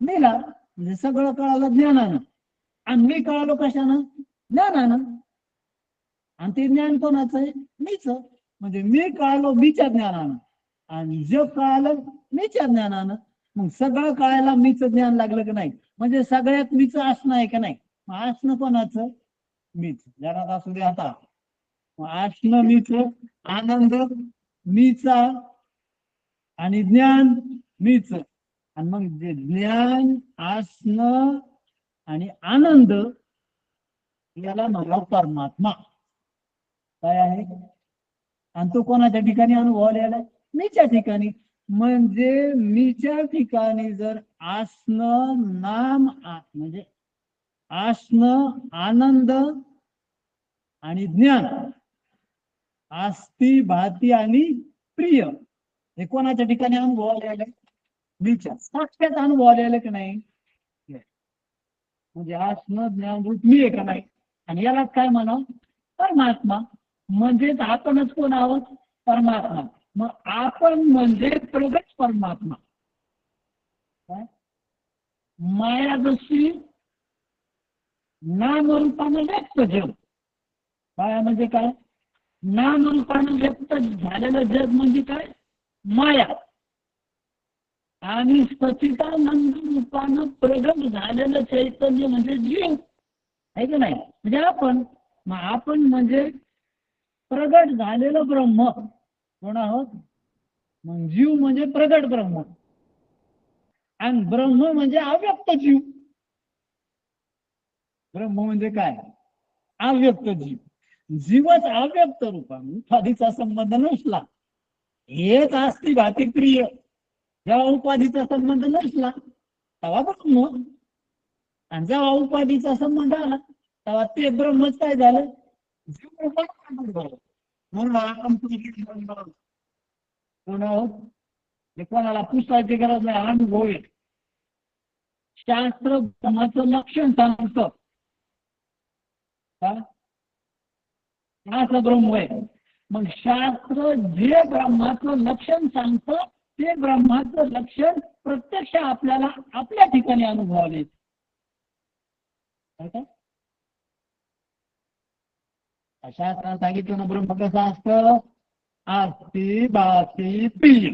मीला. म्हणजे सगळं कळालं ज्ञानानं, आणि मी कळालो कशानं? ज्ञानानं. आणि ते ज्ञान कोणाचं आहे? मीच. म्हणजे मी कळालो मीच्या ज्ञानानं, आणि जग कळालं मीच्या ज्ञानानं. मग सगळं कळायला मीच ज्ञान लागलं की नाही? म्हणजे सगळ्यात मीच असणं आहे का नाही? असणं कोणाचं? मीच. जगात असू दे आता. असणं मीच, आनंद मीचा, आणि ज्ञान मीच. आणि मग जे ज्ञान, असणं आणि आनंद याला मला परमात्मा काय आहे? आणि तो कोणाच्या ठिकाणी अनुभवाला आलाय? मीच्या ठिकाणी. म्हणजे मीच्या ठिकाणी जर असणं नाम म्हणजे असणं, आनंद आणि ज्ञान, आस्ती, भाती आणि प्रिय हे कोणाच्या ठिकाणी अनुभवाला आलंय? मीच्या. साक्षात अनुभवाला आलं की नाही? म्हणजे असणं ज्ञानरूप मी आहे का नाही? आणि याला काय म्हणा? परमात्मा. म्हणजेच आपणच कोण आहोत? परमात्मा. मग आपण म्हणजे प्रगत परमात्मा. काय? माया जशी नामरूपानं व्यक्त जग. माया म्हणजे काय? नामरूपानं व्यक्त झालेलं जग म्हणजे काय? माया. आणि सचिदानंद रूपानं प्रगट झालेलं चैतन्य म्हणजे जीव आहे की नाही? म्हणजे आपण. मग आपण म्हणजे प्रगट झालेलं ब्रह्म कोण आहोत? मग जीव म्हणजे प्रगट ब्रह्म आणि ब्रह्म म्हणजे अव्यक्त जीव. ब्रह्म म्हणजे काय? अव्यक्त जीव. जीवच अव्यक्त रूपाने उपाधीचा संबंध नसला, हेच असती भातिप्रिय, जेव्हा उपाधीचा संबंध नसला तेव्हा ब्रह्म, आणि जेव्हा उपाधीचा संबंध आला तेव्हा ते ब्रह्मच काय झालं? जीव रूपाने झालं. म्हणून आपण कोण आहोत हे कोणाला पुस्तकाची गरज नाही, अनुभव आहे. शास्त्र ब्रह्माचं लक्षण सांगतं. असं ब्रह्म आहे. मग शास्त्र जे ब्रह्माचं लक्षण सांगतं ते ब्रह्माचं लक्षण प्रत्यक्ष आपल्याला आपल्या ठिकाणी अनुभवायला येतं. शास्त्रात सांगितलं ना ब्रह्म कसं असतं? आस्ती बाती प्रिय,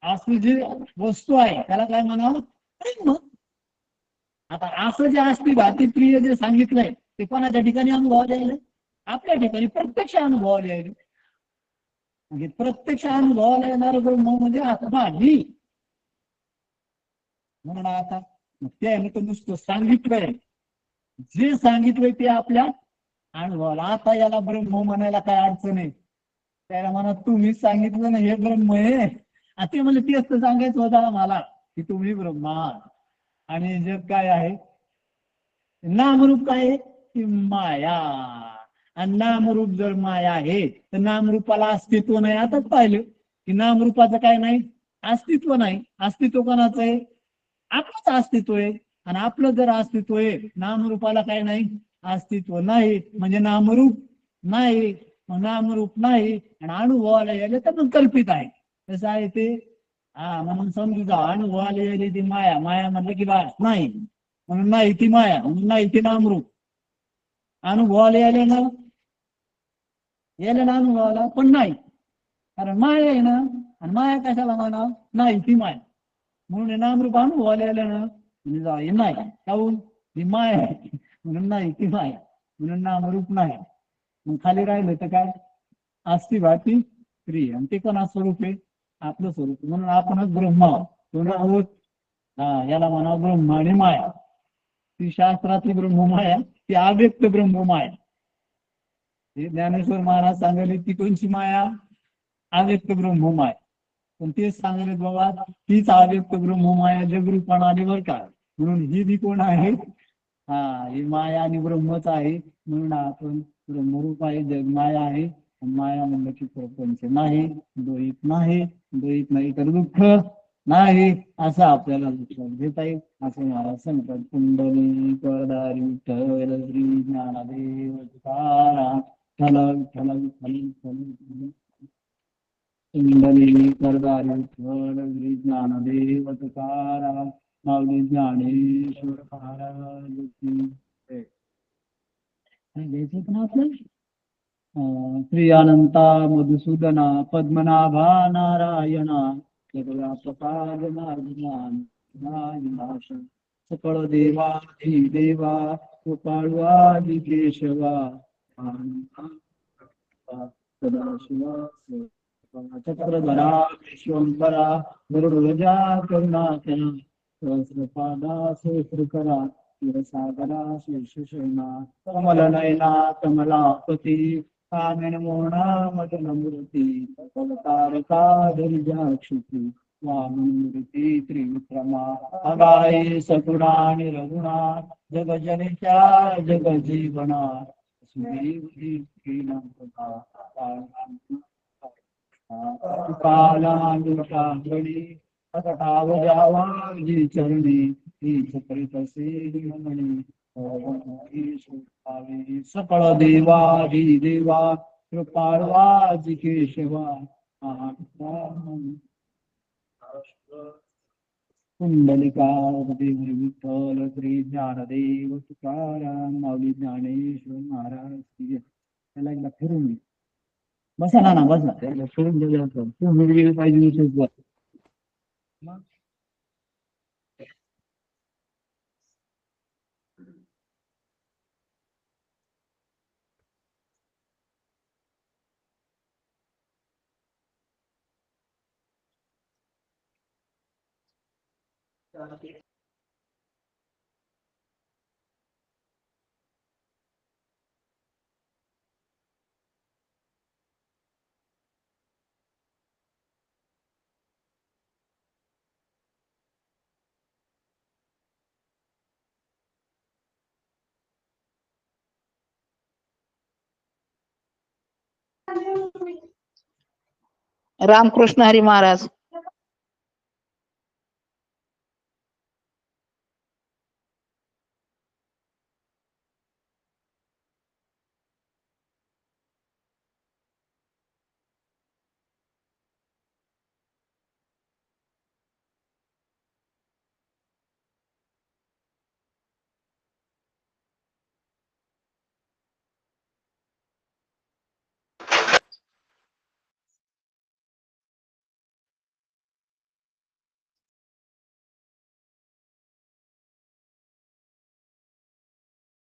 अशी जी वस्तू आहे त्याला काय म्हणावं? ब्रह्म. आता असं जे असती बाती प्रिय जे सांगितलंय ते कोणाच्या ठिकाणी अनुभवायला येईल? आपल्या ठिकाणी प्रत्यक्ष अनुभवायला येईल. म्हणजे प्रत्यक्ष अनुभवायला येणार ब्रह्म म्हणजे आत्मा ही. म्हणून आता ते नुसतं सांगितलंय, जे सांगितलंय ते आपल्या अनुभवाला. आता याला ब्रह्म म्हणायला काय अडचण आहे? त्याला म्हणा तुम्ही सांगितलं ना हे ब्रह्म आहे, ते म्हणजे तेच तर सांगायचं होतं मला की तुम्ही ब्रह्मा. आणि जग काय आहे? नामरूप काय आहे? की माया. आणि नामरूप जर माया आहे तर नामरूपाला अस्तित्व नाही. आताच पाहिलं की नामरूपाचं काय नाही? अस्तित्व नाही. अस्तित्व कोणाचं आहे? आपलंच अस्तित्व आहे. आणि आपलं जर अस्तित्व आहे, नामरूपाला काय नाही? अस्तित्व नाही. म्हणजे नामरूप नाही. मग नामरूप नाही आणि अनुभवाला यायला तर मग कल्पित आहे. कसं आहे ते? म्हणून समजू जा, अनुभवाला यायली ती माया. माया म्हटलं की बा नाही, म्हणून नाही ती माया, म्हणून नाही ती नामरूप. अनुभवाला यायला ना, यायला ना अनुभवाला, पण नाही, कारण माया आहे ना. आणि माया कशाला म्हणा? नाही ती माया. म्हणून नामरूप अनुभवाला यायला ना म्हणजे नाही. काहून? ही माया आहे म्हणून नाही ती माया, म्हणून नामरूप नाही. मग खाली राहिलं तर काय? अस्ति भाती प्रिय, आणि ते कोणा स्वरूप आहे? आपलं स्वरूप. म्हणून आपणच ब्रह्म आहोत. कोण आहोत? याला म्हणा ब्रह्म आणि माया. ती शास्त्रातली ब्रह्ममाया, ती अव्यक्त ब्रह्ममाया. हे ज्ञानेश्वर महाराज सांगले ती कोणची माया? अव्यक्त ब्रह्ममाया. पण तेच सांगले बाबा तीच अव्यक्त ब्रह्ममाया जगरूपण आली बरं का. म्हणून ही बी कोण आहे? ही माया आणि ब्रह्मच आहे. म्हणून आपण ब्रह्मरूप आहे, जगमाया आहे. माया म्हणलं की प्रपंच नाही, द्वैत नाही, द्वैत नाही तर दुःख नाही, असं आपल्याला लक्षात घेता येईल. असं महाराज सांगतात. कुंडली करदारी विठ्ठल श्री ज्ञानदेव तुकाराम ठलक ठलक ठलक ठलक. कुंडली करदारी विठ्ठल श्री ज्ञानदेव तुकाराम माऊली ज्ञानेश्वर महाराज की जय. घ्यायचं ना आपलं श्री अनंता मधुसूदना पद्मनाभा नारायणा जगव्यापकाय मार्गनाम सकळ देवा देवा कृपाळवादी केशवा सदाशिवा चक्रधरा विश्वंभरा गुरुजा करुणाकरा सहस्रपादा सहस्रकरा क्षीरसागरा शेषशयना कमलनयना कमलापती कानन मोहना मदनमूर्ती तारका धैर्याक्षुती वामनमूर्ती त्रिविक्रमा अगाई सगुणा निरगुणा जगजनित्या जगजीवना कालांगणी जी चरणी ही चक्रित श्रीमणी सकळ देवादी देवा कृपाळवाजी केशवा कुंडलिका देव विठ्ठल श्री ज्ञानदेव तुकाराम माऊली ज्ञानेश्वर महाराज की. त्याला एकदा फिरून घे. बसा ना बसा. त्याला फिरून गेले पाहिजे. रामकृष्ण हरी महाराज.